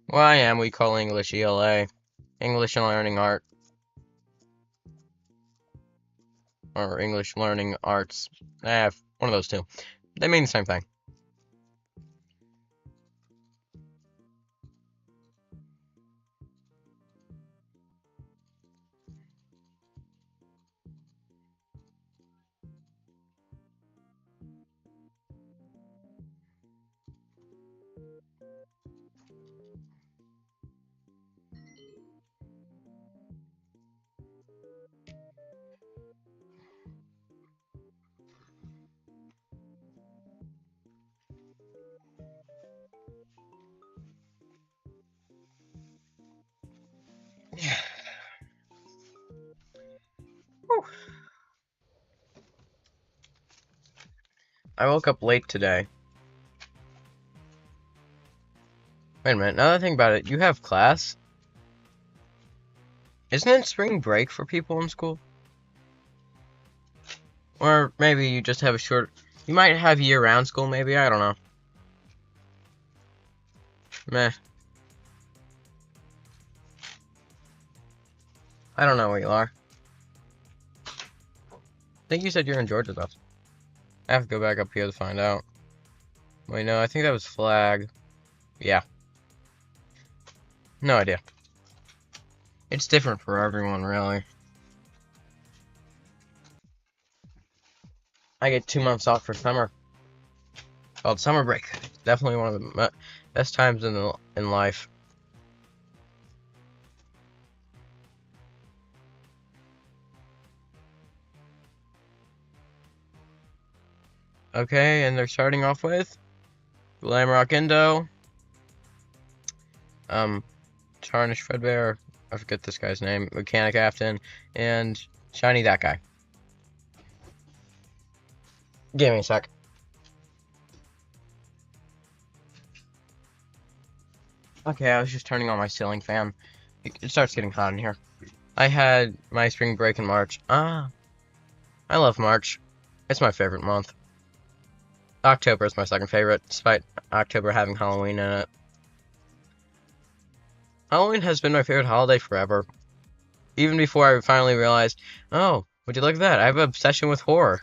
Well, I am. We call English ELA. English and Learning Art. Or English Learning Arts. One of those two. They mean the same thing. I woke up late today. Wait a minute, now that I think about it, you have class? Isn't it spring break for people in school? Or maybe you just have a short... You might have year-round school, maybe? I don't know. Meh. I don't know where you are. I think you said you're in Georgia, though. I have to go back up here to find out. Wait, no, I think that was flag. Yeah. No idea. It's different for everyone, really. I get 2 months off for summer. Called summer break. Definitely one of the best times in life. Okay, and they're starting off with Glamrock Indo, Tarnished Fredbear, I forget this guy's name, Mechanic Afton, and Shiny that guy. Give me a sec. Okay, I was just turning on my ceiling fan. It starts getting hot in here. I had my spring break in March. I love March. It's my favorite month. October is my second favorite, despite October having Halloween in it. Halloween has been my favorite holiday forever. Even before I finally realized, oh, would you look at that? I have an obsession with horror.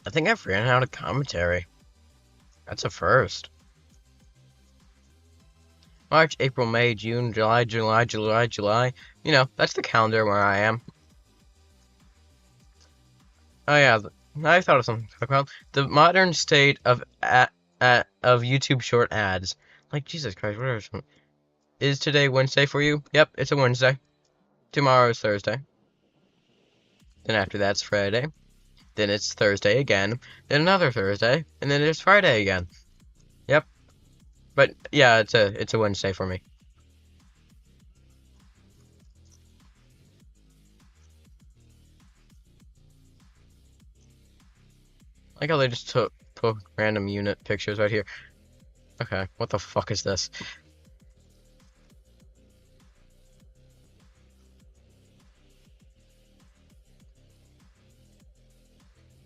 I think I've ran out of commentary. That's a first. March, April, May, June, July, July. You know, that's the calendar where I am. Oh yeah, I thought of something to talk about. The modern state of YouTube short ads. Like, Jesus Christ, whatever. Is today Wednesday for you? Yep, it's a Wednesday. Tomorrow is Thursday. Then after that's Friday. Then it's Thursday again. Then another Thursday. And then it's Friday again. Yep. But yeah, it's a Wednesday for me. Like how they just took random unit pictures right here. Okay, what the fuck is this?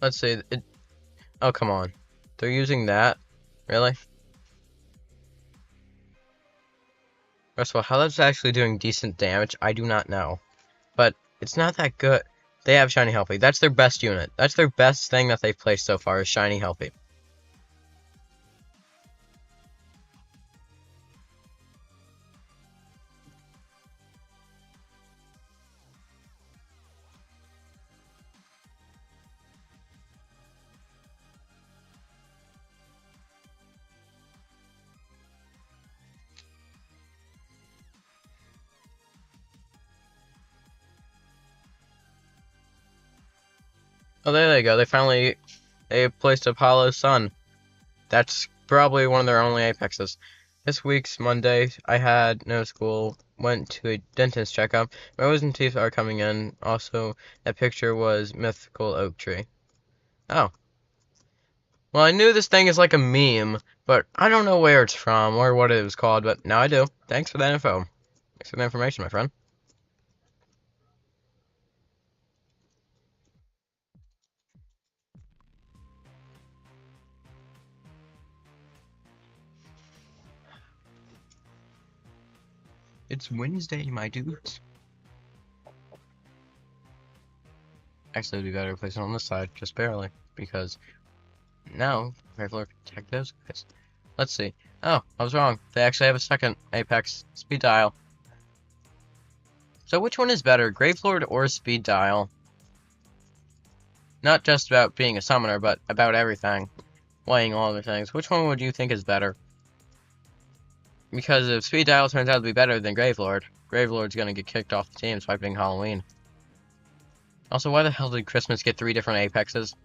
Let's see. Oh, come on. They're using that? Really? First of all, how that's actually doing decent damage, I do not know. But it's not that good. They have Shiny Helpy. That's their best unit. That's their best thing that they've placed so far is Shiny Helpy. Oh, there they go. They placed Apollo's Sun. That's probably one of their only apexes. This week's Monday, I had no school, went to a dentist checkup. My wisdom teeth are coming in. Also, that picture was Mythical Oak Tree. Oh. Well, I knew this thing is like a meme, but I don't know where it's from or what it was called, but now I do. Thanks for that info. Thanks for the information, my friend. It's Wednesday, my dudes. Actually, it'd be better to place it on this side, just barely, because now, regular protect those guys. Let's see. Oh, I was wrong. They actually have a second Apex Speed Dial. So which one is better, Gravelord or Speed Dial? Not just about being a summoner, but about everything. Weighing all other things. Which one would you think is better? Because if Speed Dial turns out to be better than Gravelord, Gravelord's gonna get kicked off the team swiping Halloween. Also, why the hell did Christmas get 3 different apexes?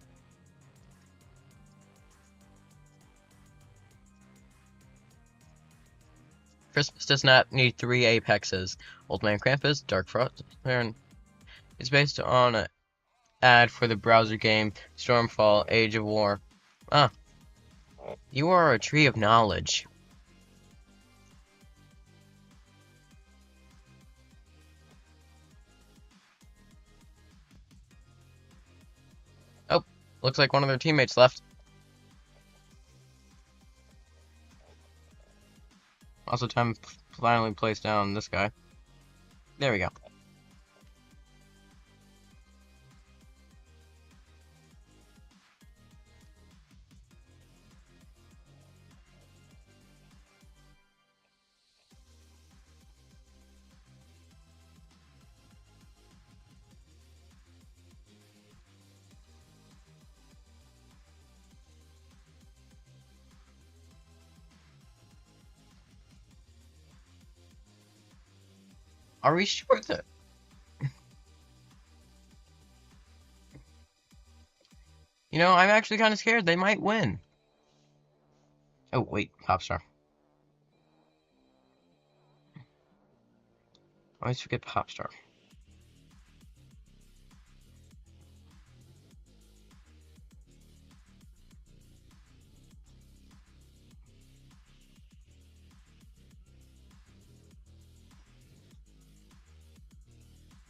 Christmas does not need 3 apexes. Old Man Krampus, Dark Frost, is based on an ad for the browser game Stormfall Age of War. Ah, you are a tree of knowledge. Oh, looks like one of their teammates left. Also, time finally placed down this guy. There we go. Are we sure that... You know, I'm actually kind of scared they might win. Oh, wait, Popstar. I always forget Popstar.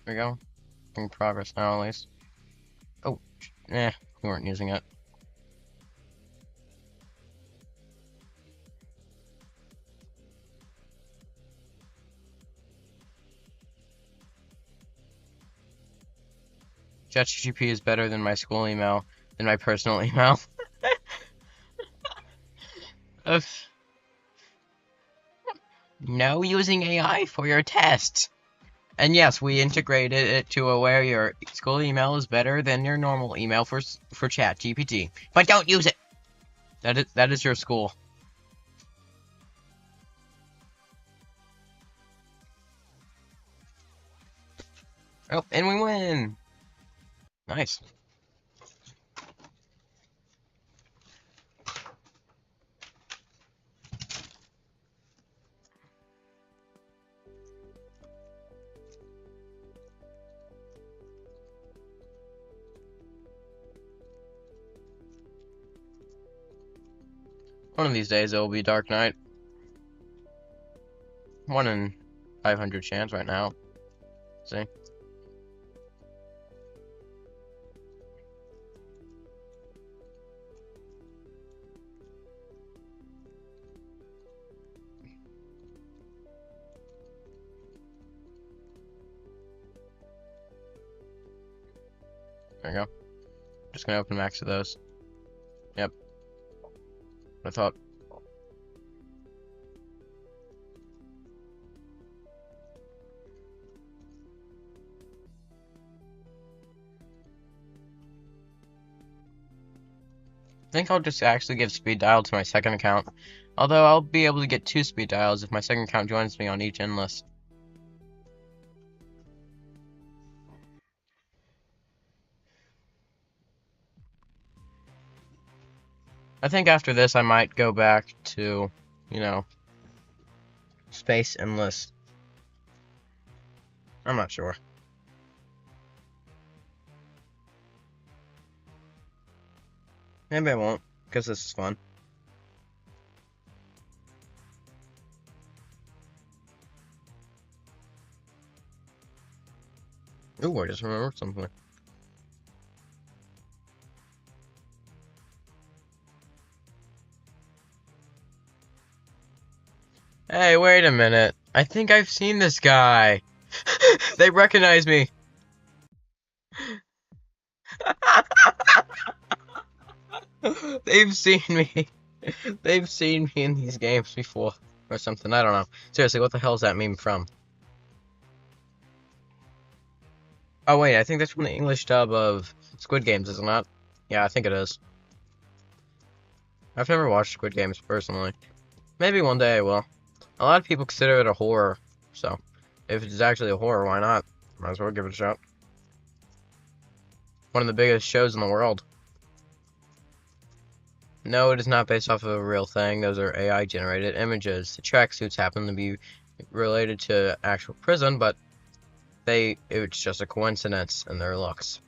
There we go. In progress now, at least. Oh, we weren't using it. ChatGPT is better than my school email, than my personal email. No using AI for your tests. And yes, we integrated it to where your school email is better than your normal email for ChatGPT. But don't use it. That is your school. Oh, and we win. Nice. One of these days it will be Dark Knight. 1 in 500 chance right now. See? There we go. Just gonna open max of those. Yep. I thought. I think I'll just actually give speed dial to my second account. Although I'll be able to get 2 speed dials if my second account joins me on each endless. I think after this I might go back to, you know, space endless. I'm not sure. Maybe I won't, because this is fun. Ooh, I just remembered something. Hey, wait a minute. I think I've seen this guy. They recognize me. They've seen me. They've seen me in these games before. Or something, I don't know. Seriously, what the hell is that meme from? Oh wait, I think that's from the English dub of Squid Games, is it not? Yeah, I think it is. I've never watched Squid Games personally. Maybe one day I will. A lot of people consider it a horror, so if it's actually a horror, why not? Might as well give it a shot. One of the biggest shows in the world. No, it is not based off of a real thing. Those are AI generated images. The tracksuits happen to be related to actual prison, but it's just a coincidence in their looks.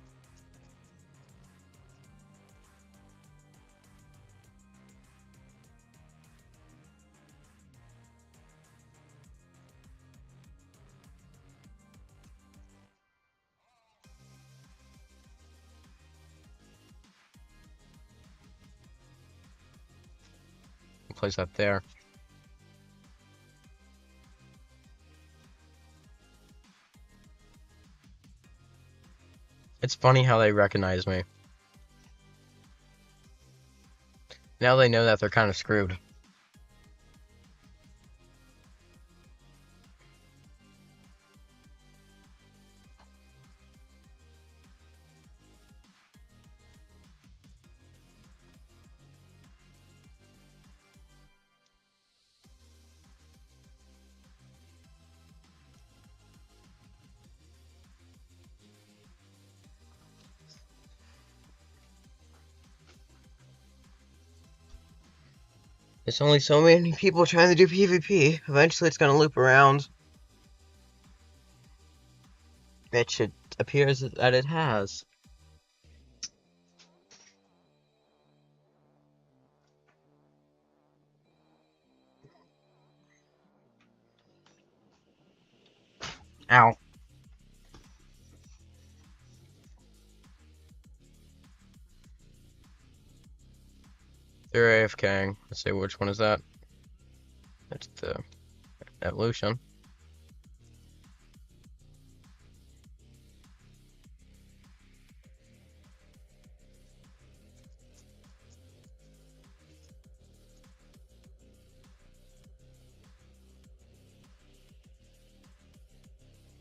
Place that there. It's funny how they recognize me. Now they know that they're kind of screwed. There's only so many people trying to do PvP. Eventually it's gonna loop around. Which it appears that it has. Ow. They're AFKing. Let's see, which one is that? That's the evolution.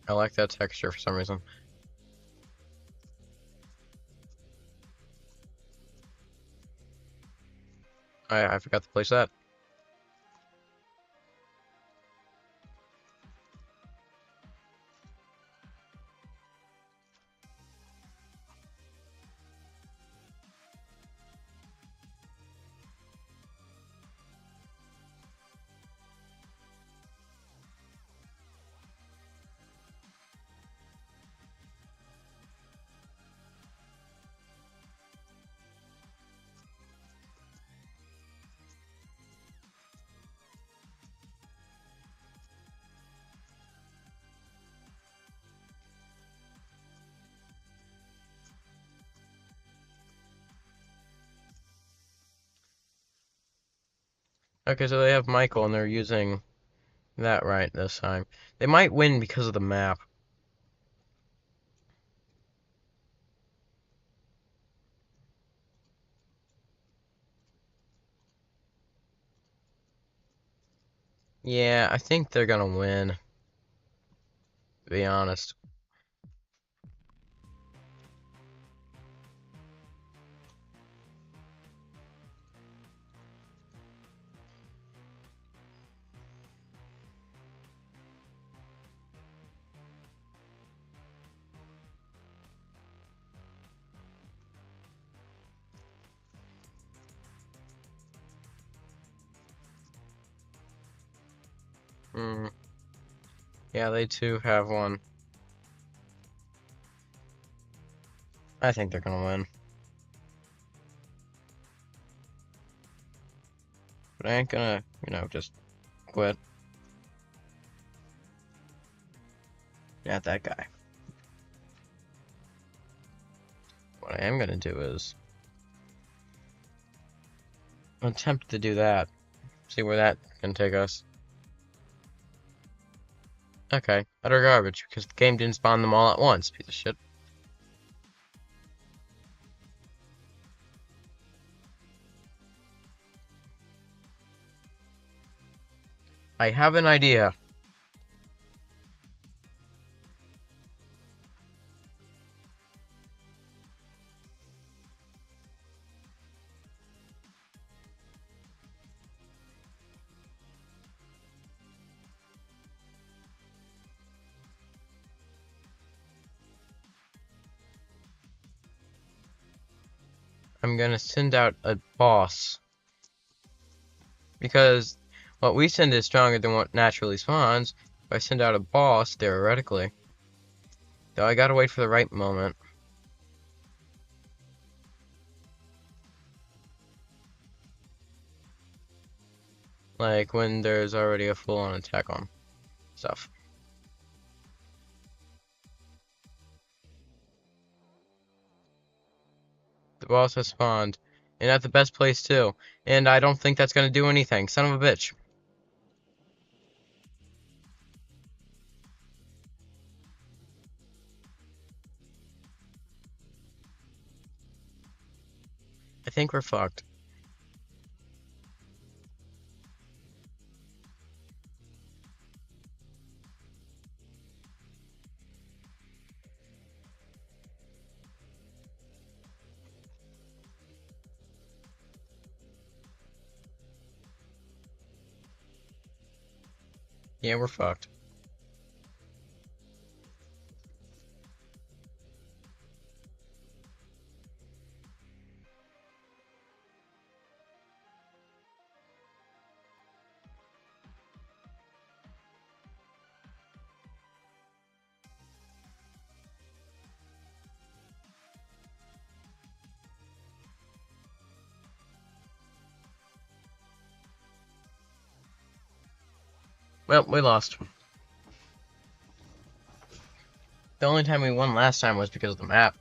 I like that texture for some reason. I forgot to place that. Okay, so they have Michael and they're using that right this time. They might win because of the map. Yeah, I think they're gonna win, to be honest. Hmm. Yeah, they too have one. I think they're gonna win. But I ain't gonna, just quit. Not that guy. What I am gonna do is attempt to do that. See where that can take us. Okay, utter garbage, because the game didn't spawn them all at once, piece of shit. I have an idea. I'm gonna send out a boss. Because what we send is stronger than what naturally spawns. If I send out a boss, theoretically. Though I gotta wait for the right moment. Like when there's already a full-on attack on stuff. The boss has spawned. And at the best place too. And I don't think that's gonna do anything. Son of a bitch. I think we're fucked. Yeah, we're fucked. Well, we lost. The only time we won last time was because of the map.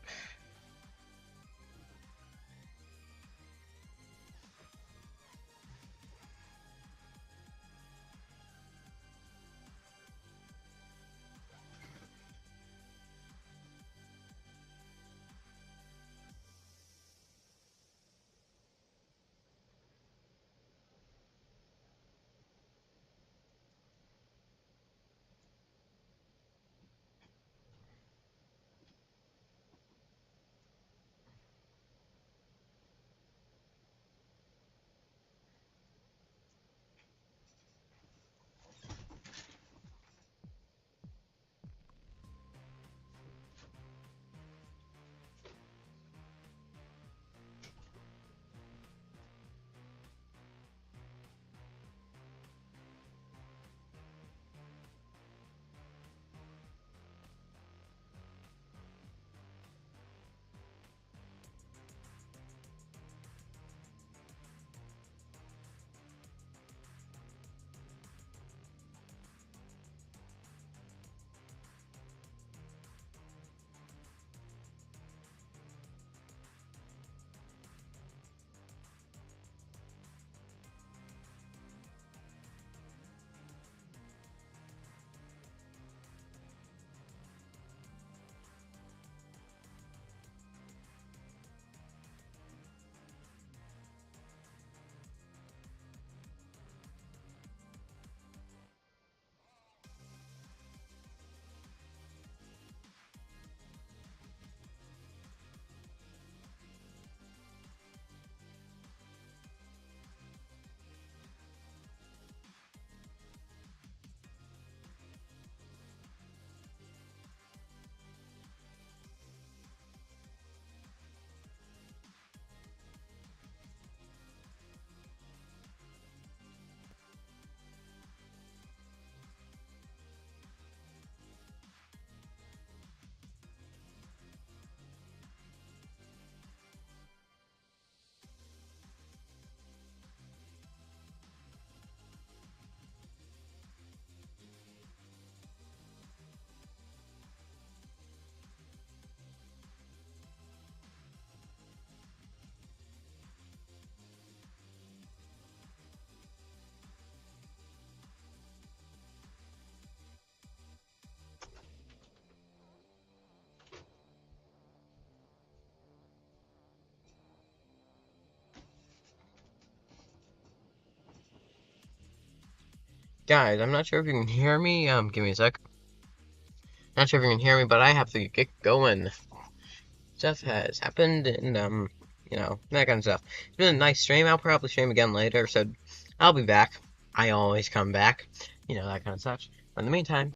Guys, I'm not sure if you can hear me. Give me a sec. Not sure if you can hear me, but I have to get going. Stuff has happened, and, that kind of stuff. It's been a nice stream. I'll probably stream again later, so I'll be back. I always come back. That kind of stuff. But in the meantime,